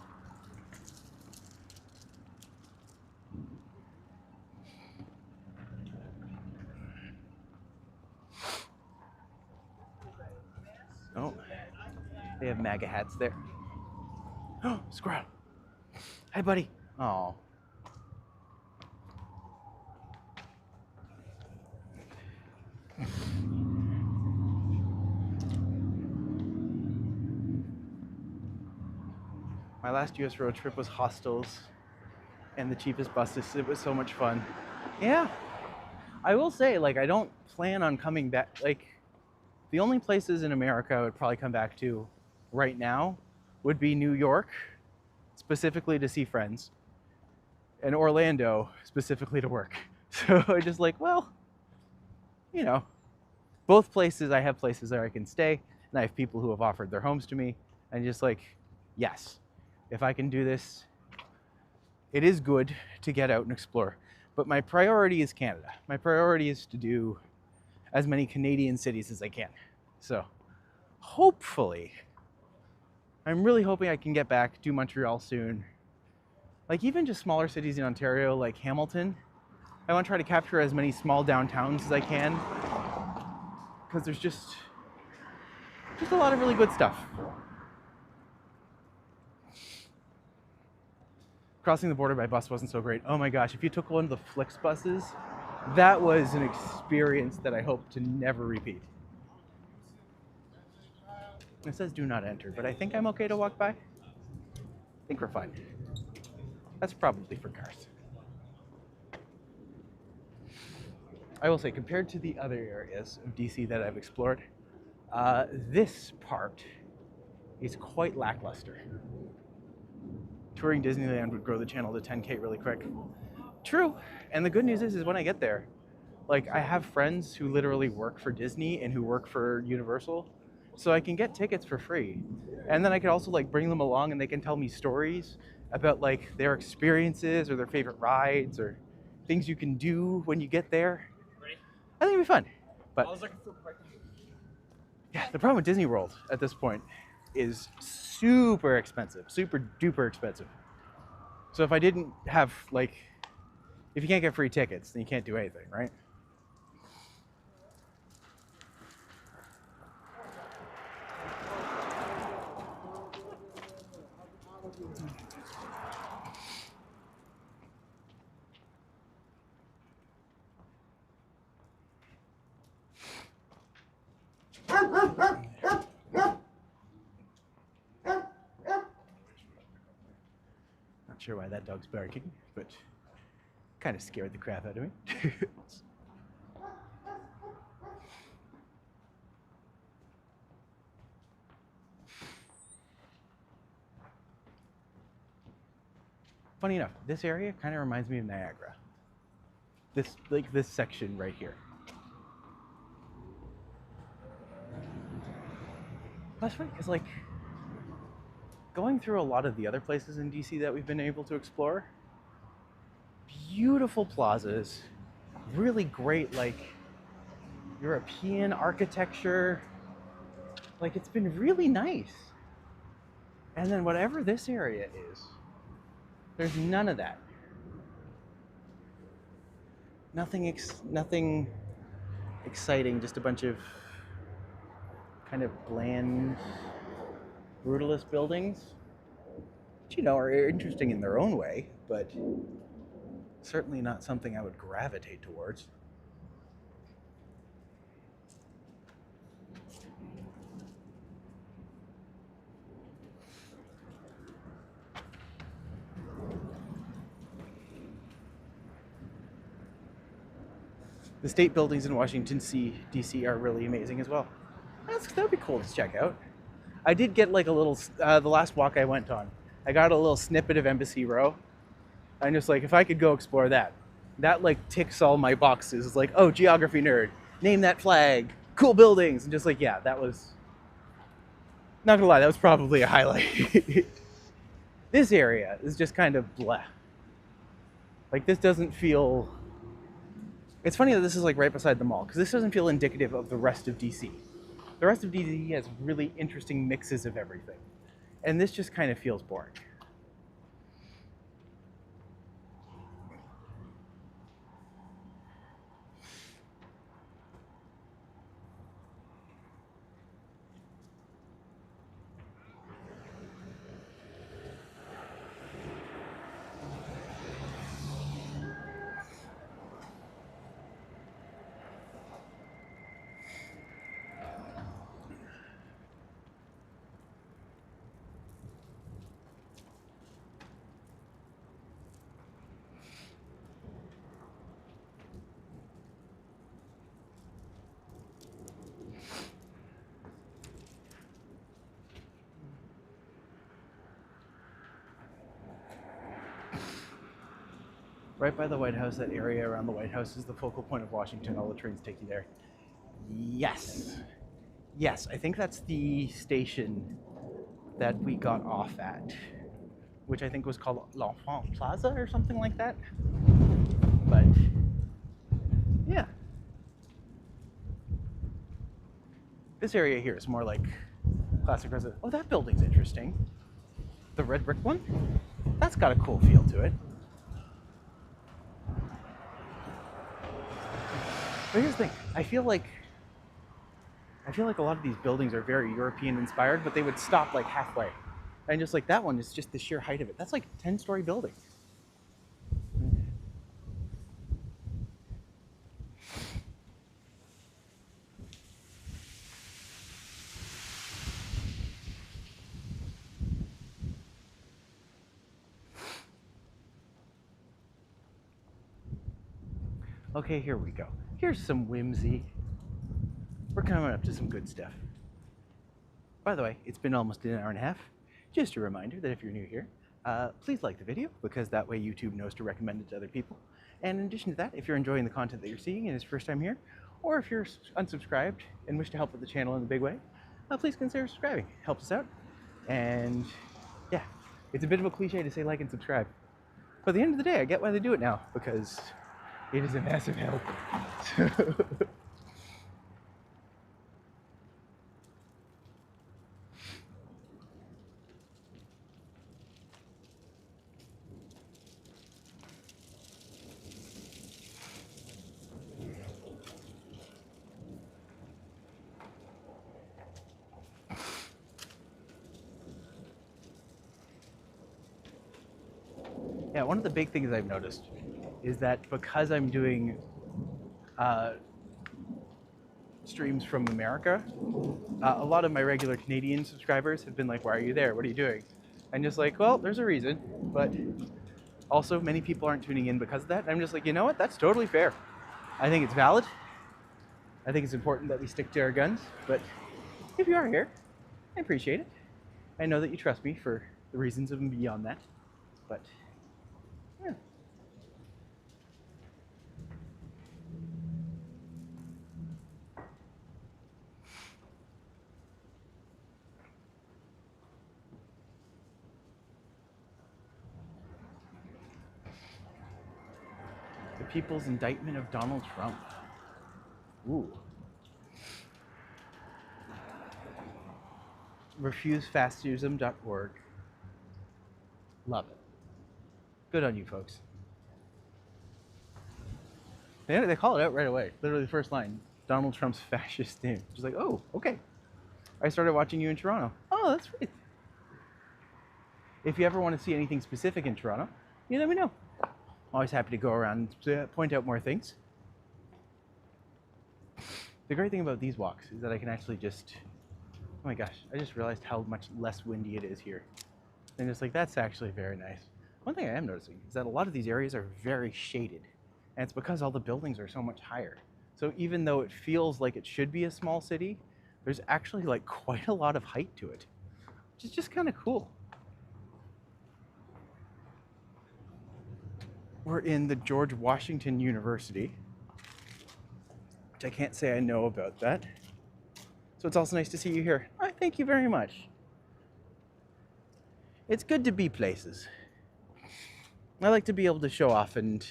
Oh, they have MAGA hats there. Oh, squirrel. Hi, buddy. Oh. My last US road trip was hostels and the cheapest buses. It was so much fun. Yeah. I will say, like, I don't plan on coming back. Like, the only places in America I would probably come back to right now would be New York, specifically to see friends, and Orlando, specifically to work. So I just like, well, you know, both places, I have places where I can stay, and I have people who have offered their homes to me, and just like, yes, if I can do this, it is good to get out and explore. But my priority is Canada. My priority is to do as many Canadian cities as I can. So hopefully, I'm really hoping I can get back, do Montreal soon. Like even just smaller cities in Ontario, like Hamilton. I want to try to capture as many small downtowns as I can, because there's just a lot of really good stuff. Crossing the border by bus wasn't so great. Oh my gosh, if you took one of the Flix buses, that was an experience that I hope to never repeat. It says do not enter, but I think I'm okay to walk by. I think we're fine. That's probably for cars. I will say, compared to the other areas of DC that I've explored, this part is quite lackluster. Touring Disneyland would grow the channel to 10K really quick. True, and the good news is when I get there, like I have friends who literally work for Disney and who work for Universal, so I can get tickets for free. And then I can also like bring them along and they can tell me stories about like their experiences or their favorite rides or things you can do when you get there. I think it'd be fun. But yeah, the problem with Disney World at this point is super expensive, super duper expensive. So if I didn't have like, if you can't get free tickets, then you can't do anything, right? Not sure why that dog's barking, but kind of scared the crap out of me. Funny enough, this area kind of reminds me of Niagara. This section right here. That's funny because like going through a lot of the other places in DC that we've been able to explore, beautiful plazas, really great like European architecture. Like it's been really nice. And then whatever this area is, there's none of that. Nothing exciting, just a bunch of kind of bland, brutalist buildings, which, you know, are interesting in their own way, but certainly not something I would gravitate towards. The state buildings in Washington, D.C. are really amazing as well. That'd be cool to check out. I did get like a little, the last walk I went on, I got a little snippet of Embassy Row. I'm just like, if I could go explore that like ticks all my boxes. It's like, oh, geography nerd, name that flag, cool buildings. And just like, yeah, that was, not gonna lie, that was probably a highlight. This area is just kind of bleh. Like this doesn't feel, it's funny that this is like right beside the mall, because this doesn't feel indicative of the rest of DC. The rest of DC has really interesting mixes of everything. And this just kind of feels boring. Right by the White House, that area around the White House is the focal point of Washington. All the trains take you there. Yes. Yes, I think that's the station that we got off at, which I think was called L'Enfant Plaza or something like that. But, yeah. This area here is more like classic resident. Oh, that building's interesting. The red brick one? That's got a cool feel to it. But here's the thing, I feel like a lot of these buildings are very European inspired, but they would stop like halfway. And just like that one is just the sheer height of it. That's like a 10-story building. Okay, here we go. Here's some whimsy. We're coming up to some good stuff. By the way, it's been almost an hour and a half. Just a reminder that if you're new here, please like the video, because that way YouTube knows to recommend it to other people. And in addition to that, if you're enjoying the content that you're seeing and it's your first time here, or if you're unsubscribed and wish to help with the channel in a big way, please consider subscribing. It helps us out. And yeah, it's a bit of a cliche to say like and subscribe. But at the end of the day, I get why they do it now, because it is a massive help. Yeah, one of the big things I've noticed is that because I'm doing streams from America, a lot of my regular Canadian subscribers have been like, why are you there? What are you doing? And just like, well, there's a reason, but also many people aren't tuning in because of that. And I'm just like, you know what? That's totally fair. I think it's valid. I think it's important that we stick to our guns, but if you are here, I appreciate it. I know that you trust me for the reasons of and beyond that, but yeah. The People's Indictment of Donald Trump. Ooh. RefuseFascism.org. Love it. Good on you, folks. They call it out right away. Literally the first line. Donald Trump's fascist name. Just like, oh, okay. I started watching you in Toronto. Oh, that's right. If you ever want to see anything specific in Toronto, you let me know. Always happy to go around and point out more things. The great thing about these walks is that I can actually just, oh my gosh, I just realized how much less windy it is here. And it's like, that's actually very nice. One thing I am noticing is that a lot of these areas are very shaded. And it's because all the buildings are so much higher. So even though it feels like it should be a small city, there's actually like quite a lot of height to it, which is just kind of cool. We're in the George Washington University, which I can't say I know about that. So it's also nice to see you here. Oh, thank you very much. It's good to be places. I like to be able to show off, and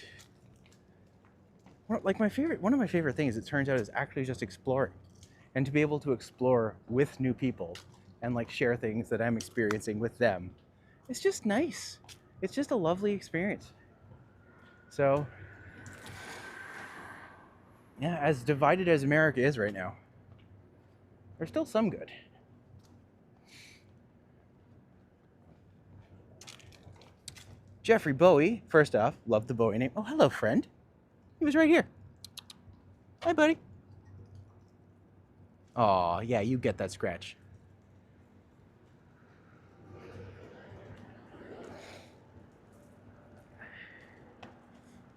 like one of my favorite things, it turns out, is actually just exploring, and to be able to explore with new people and like share things that I'm experiencing with them. It's just nice. It's just a lovely experience. So yeah, as divided as America is right now, there's still some good. Jeffrey Bowie, first off, love the Bowie name. Oh, hello, friend. He was right here. Hi, buddy. Aw, yeah, you get that scratch.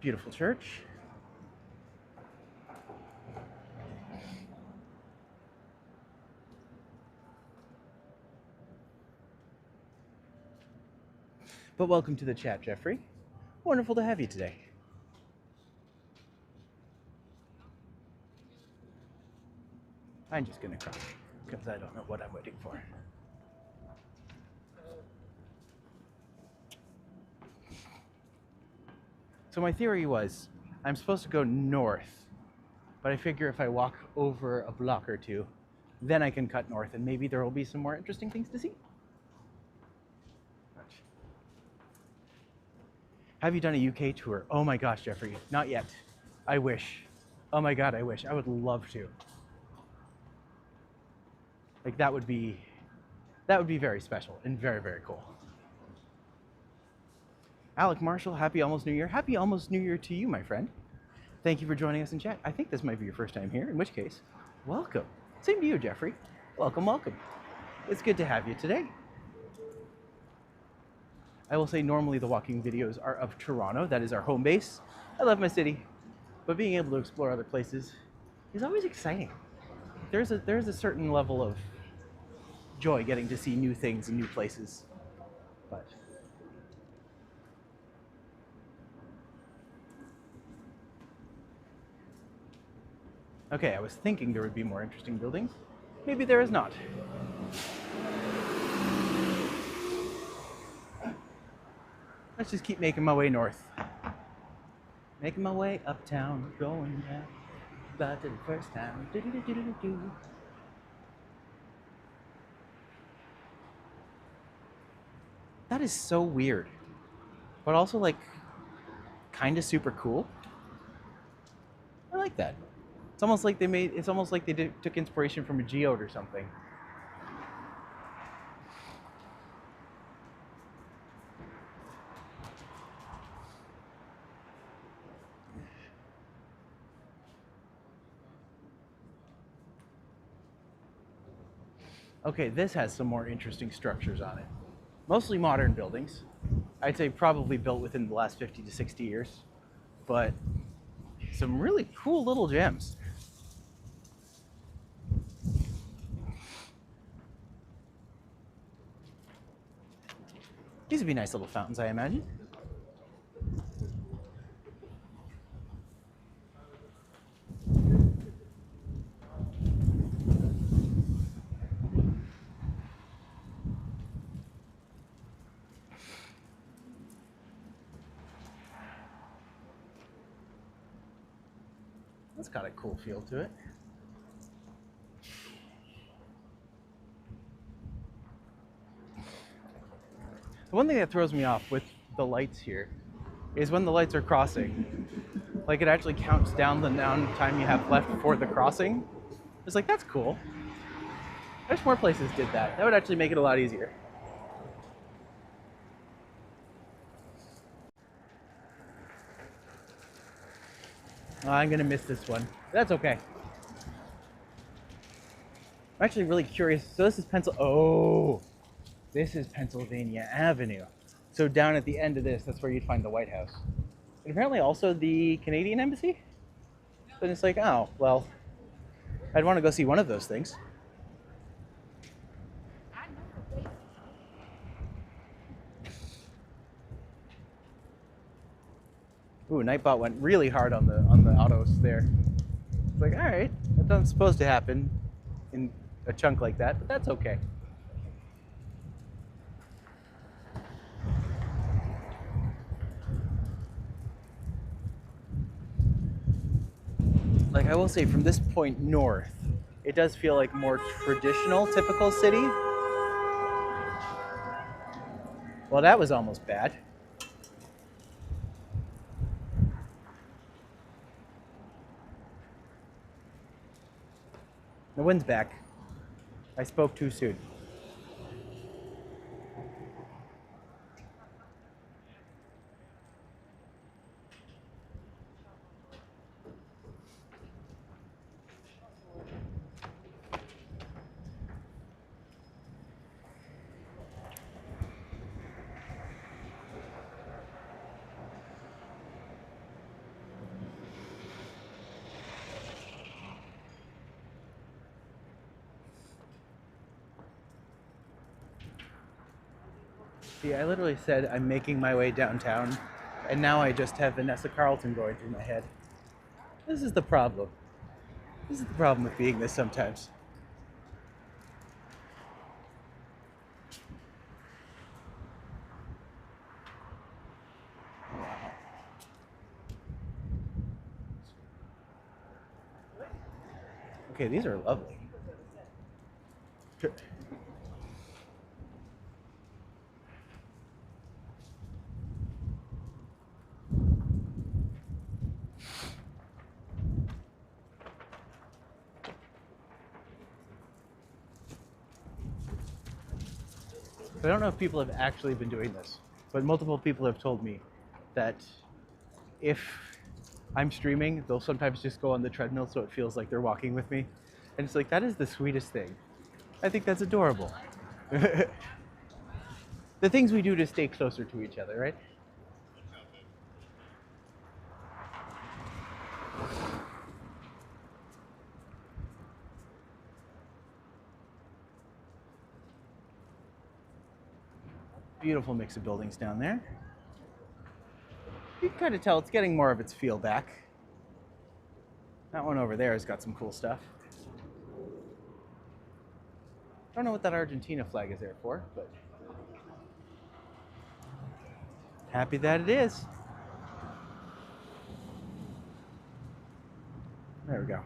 Beautiful church. But welcome to the chat, Jeffrey. Wonderful to have you today. I'm just gonna cry because I don't know what I'm waiting for. So my theory was, I'm supposed to go north, but I figure if I walk over a block or two, then I can cut north and maybe there will be some more interesting things to see. Have you done a UK tour? Oh my gosh, Jeffrey, not yet. I wish. Oh my God, I wish. I would love to. Like that would be very special and very, very cool. Alec Marshall, happy almost New Year. Happy almost New Year to you, my friend. Thank you for joining us in chat. I think this might be your first time here, in which case, welcome. Same to you, Jeffrey. Welcome, welcome. It's good to have you today. I will say normally the walking videos are of Toronto. That is our home base. I love my city. but being able to explore other places is always exciting. There's a certain level of joy getting to see new things and new places. But okay, I was thinking there would be more interesting buildings. Maybe there is not. Let's just keep making my way north. Making my way uptown, going down, back to the first town. Do-do-do-do-do-do. That is so weird, but also like kind of super cool. I like that. It's almost like they made. It's almost like they took inspiration from a geode or something. Okay, this has some more interesting structures on it. Mostly modern buildings. I'd say probably built within the last 50 to 60 years, but some really cool little gems. These would be nice little fountains, I imagine. That's got a cool feel to it. The one thing that throws me off with the lights here is when the lights are crossing, like it actually counts down the amount of time you have left for the crossing. It's like, that's cool. I wish more places did that. That would actually make it a lot easier. Oh, I'm gonna miss this one. That's okay. I'm actually really curious. So this is this is Pennsylvania Avenue. So down at the end of this, that's where you'd find the White House. And apparently also the Canadian Embassy? Then it's like, oh, well, I'd want to go see one of those things. Ooh, Nightbot went really hard on the autos there. It's like, all right, that doesn't supposed to happen in a chunk like that, but that's okay. Like, I will say, from this point north, it does feel like more traditional, typical city. Well, that was almost bad. The wind's back. I spoke too soon. See, I literally said I'm making my way downtown, and now I just have Vanessa Carlton going through my head. This is the problem. This is the problem with being this sometimes. Okay, these are lovely. I don't know if people have actually been doing this, but multiple people have told me that if I'm streaming, they'll sometimes just go on the treadmill so it feels like they're walking with me. And it's like, that is the sweetest thing. I think that's adorable. The things we do to stay closer to each other, right? Beautiful mix of buildings down there. You can kind of tell it's getting more of its feel back. That one over there has got some cool stuff. I don't know what that Argentina flag is there for, but happy that it is. There we go.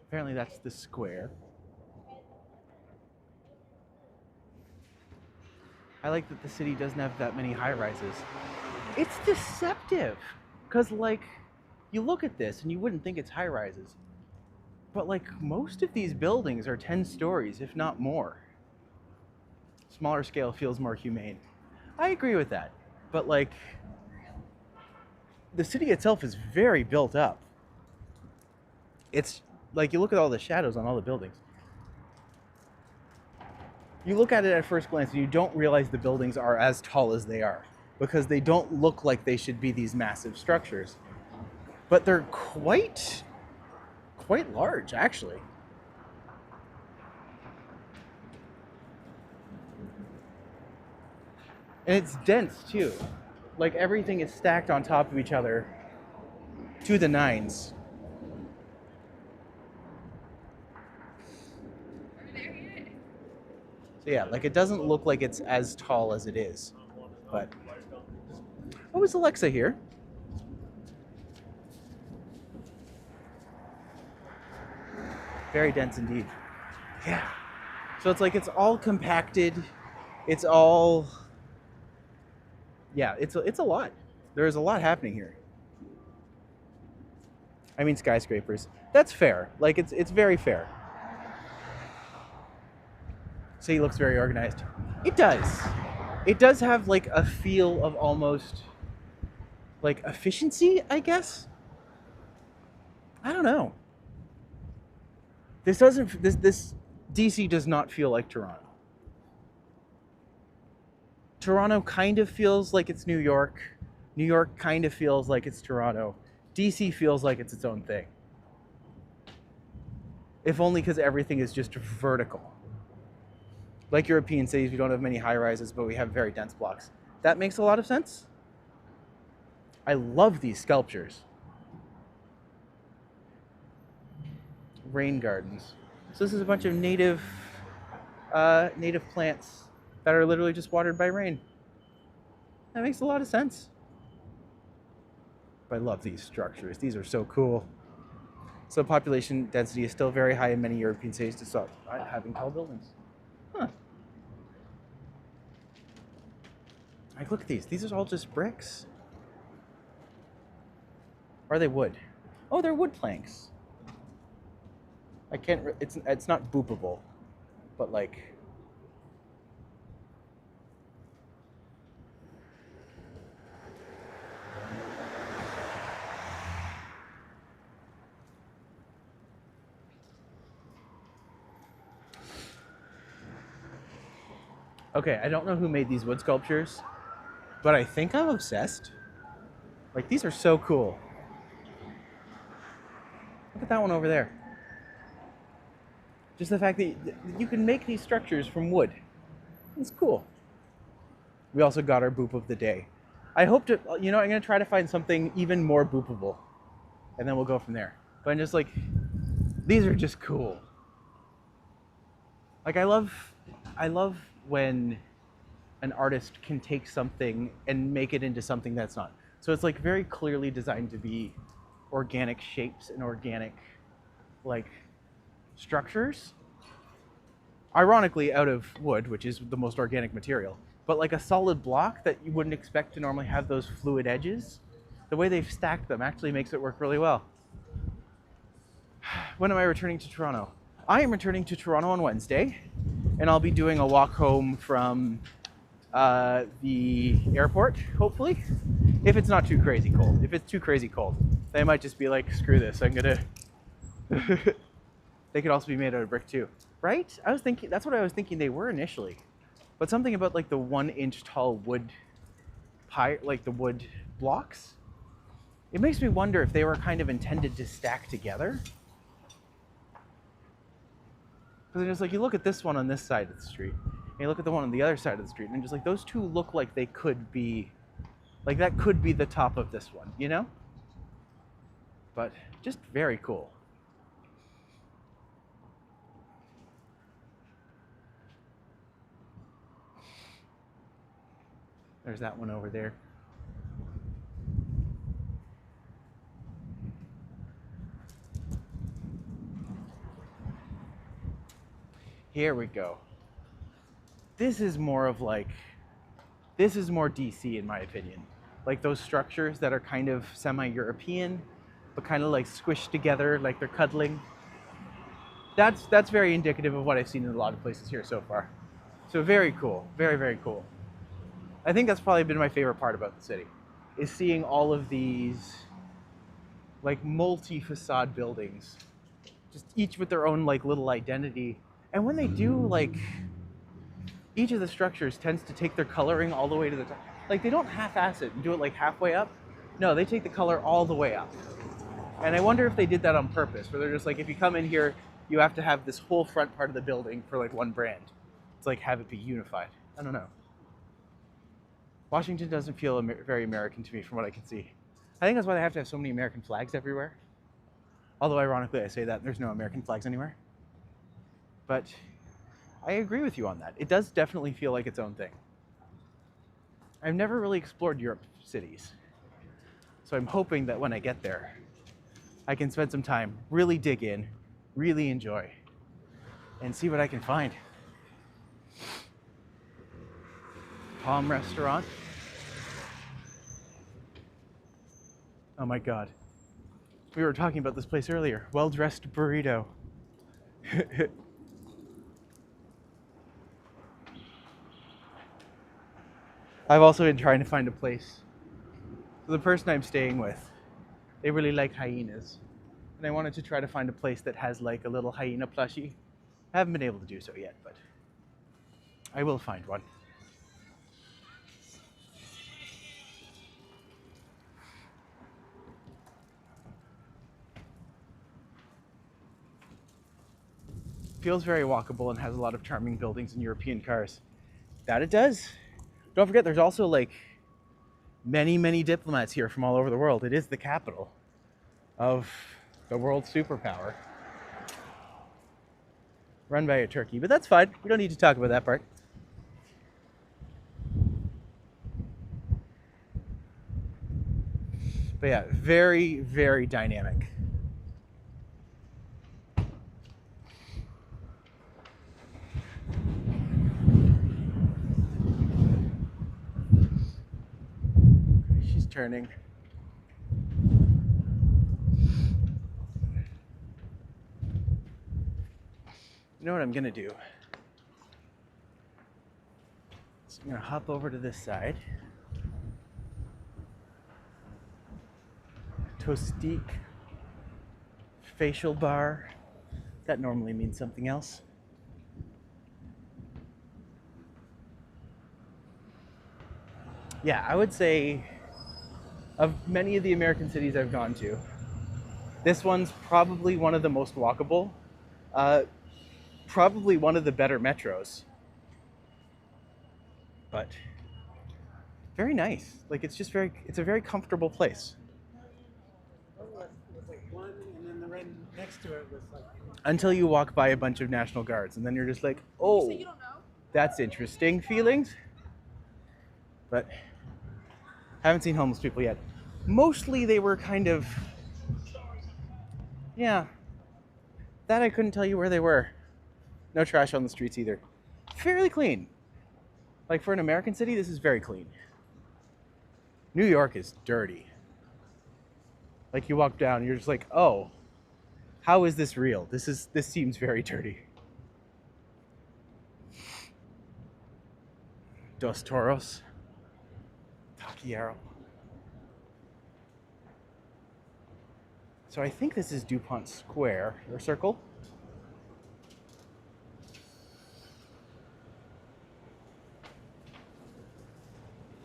Apparently that's the square. I like that the city doesn't have that many high-rises. It's deceptive, because like, you look at this and you wouldn't think it's high-rises, but like most of these buildings are 10 stories, if not more. Smaller scale feels more humane. I agree with that, but like, the city itself is very built up. It's like, you look at all the shadows on all the buildings. You look at it at first glance and you don't realize the buildings are as tall as they are, because they don't look like they should be these massive structures. But they're quite large, actually. And it's dense too. Like, everything is stacked on top of each other to the nines. So yeah, like, it doesn't look like it's as tall as it is, but... Oh, is Alexa here? Very dense indeed. Yeah. So it's like, it's all compacted. It's all... Yeah, it's a lot. There's a lot happening here. I mean, skyscrapers. That's fair. Like, it's very fair. City looks very organized. It does. It does have like a feel of almost like efficiency, I guess. I don't know. This DC does not feel like Toronto. Toronto kind of feels like it's New York. New York kind of feels like it's Toronto. DC feels like it's its own thing. If only because everything is just vertical. Like European cities, we don't have many high-rises, but we have very dense blocks. That makes a lot of sense. I love these sculptures. Rain gardens. So this is a bunch of native plants that are literally just watered by rain. That makes a lot of sense. But I love these structures. These are so cool. So population density is still very high in many European cities to stop having tall buildings. Huh. Like, look at these. These are all just bricks. Or are they wood? Oh, they're wood planks. I can't. It's not boopable, but like. Okay, I don't know who made these wood sculptures, but I think I'm obsessed. Like, these are so cool. Look at that one over there. Just the fact that you can make these structures from wood. It's cool. We also got our boop of the day. I hope to, I'm going to try to find something even more boopable. And then we'll go from there. But I'm just like, these are just cool. Like, I love when an artist can take something and make it into something that's not. So it's like very clearly designed to be organic shapes and organic, like, structures. Ironically, out of wood, which is the most organic material. But like a solid block that you wouldn't expect to normally have those fluid edges, the way they've stacked them actually makes it work really well. When am I returning to Toronto? I am returning to Toronto on Wednesday, and I'll be doing a walk home from the airport, hopefully. If it's not too crazy cold. If it's too crazy cold, they might just be like, screw this, I'm gonna... They could also be made out of brick too. Right? I was thinking, that's what I was thinking they were initially. But something about like the 1-inch tall wood like the wood blocks, it makes me wonder if they were kind of intended to stack together. Because just like you look at this one on this side of the street, and you look at the one on the other side of the street, and just like those two look like they could be, like that could be the top of this one, you know? But just very cool. There's that one over there. Here we go. This is more of like, this is more DC in my opinion. Like those structures that are kind of semi-European, but kind of like squished together, like they're cuddling. That's very indicative of what I've seen in a lot of places here so far. So very cool, very, very cool. I think that's probably been my favorite part about the city, is seeing all of these like multi-facade buildings, just each with their own like little identity. And when they do, like, each of the structures tends to take their coloring all the way to the top. Like they don't half-ass it and do it like halfway up. No, they take the color all the way up. And I wonder if they did that on purpose, where they're just like, if you come in here, you have to have this whole front part of the building for like one brand. It's like have it be unified. I don't know. Washington doesn't feel very American to me from what I can see. I think that's why they have to have so many American flags everywhere. Although ironically I say that, there's no American flags anywhere. But I agree with you on that. It does definitely feel like its own thing. I've never really explored Europe cities. So I'm hoping that when I get there, I can spend some time, really dig in, really enjoy, and see what I can find. Palm Restaurant. Oh my God. We were talking about this place earlier. Well-dressed burrito. I've also been trying to find a place. So the person I'm staying with, they really like hyenas. And I wanted to try to find a place that has like a little hyena plushie. I haven't been able to do so yet, but I will find one. Feels very walkable and has a lot of charming buildings and European cars. That it does. Don't forget, there's also like many, many diplomats here from all over the world. It is the capital of the world superpower, run by a Turkey, but that's fine. We don't need to talk about that part. But yeah, very, very dynamic. She's turning. You know what I'm gonna do? So I'm gonna hop over to this side. Toastique, facial bar. That normally means something else. Yeah, I would say of many of the American cities I've gone to, this one's probably one of the most walkable, probably one of the better metros, but very nice. Like it's a very comfortable place. One, and then the right next to it was like. Until you walk by a bunch of National Guards, and then you're just like, oh, that's interesting feelings. But haven't seen homeless people yet. Mostly they were kind of, yeah, that I couldn't tell you where they were. No trash on the streets either. Fairly clean. Like for an American city, this is very clean. New York is dirty. Like you walk down, you're just like, oh, how is this real? This seems very dirty. Dos Toros. Taquillero. So I think this is DuPont Square, or Circle.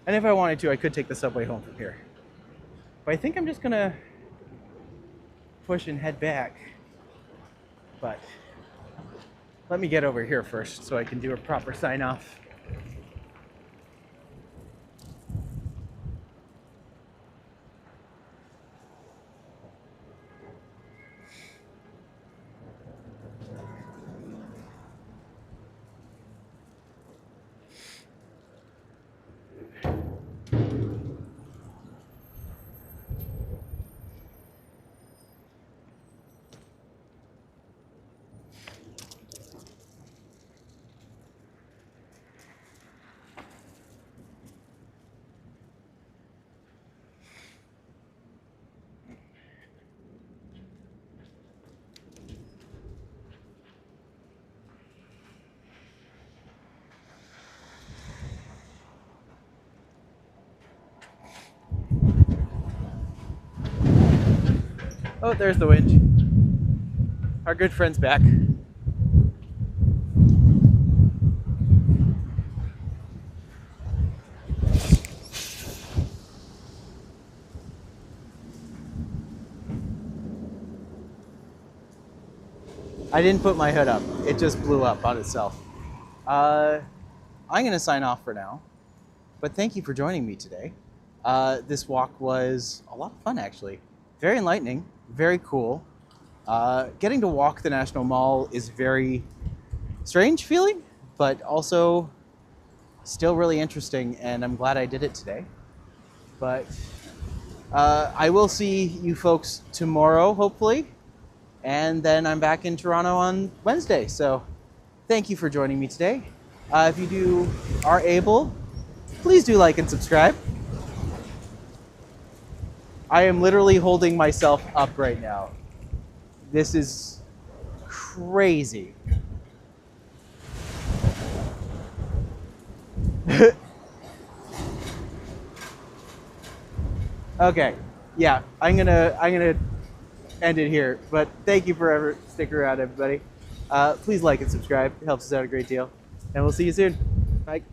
And if I wanted to, I could take the subway home from here. But I think I'm just gonna push and head back. But let me get over here first so I can do a proper sign off. Oh, there's the winch. Our good friend's back. I didn't put my hood up. It just blew up on itself. I'm going to sign off for now. But thank you for joining me today. This walk was a lot of fun, actually. Very enlightening. Very cool. Getting to walk the National Mall is very strange feeling, but also still really interesting, and I'm glad I did it today. But I will see you folks tomorrow, hopefully, and then I'm back in Toronto on Wednesday. So thank you for joining me today. If you are able, please do like and subscribe. I am literally holding myself up right now. This is crazy. Okay, yeah, I'm gonna end it here. But thank you for sticking around, everybody. Please like and subscribe. It helps us out a great deal. And we'll see you soon. Bye.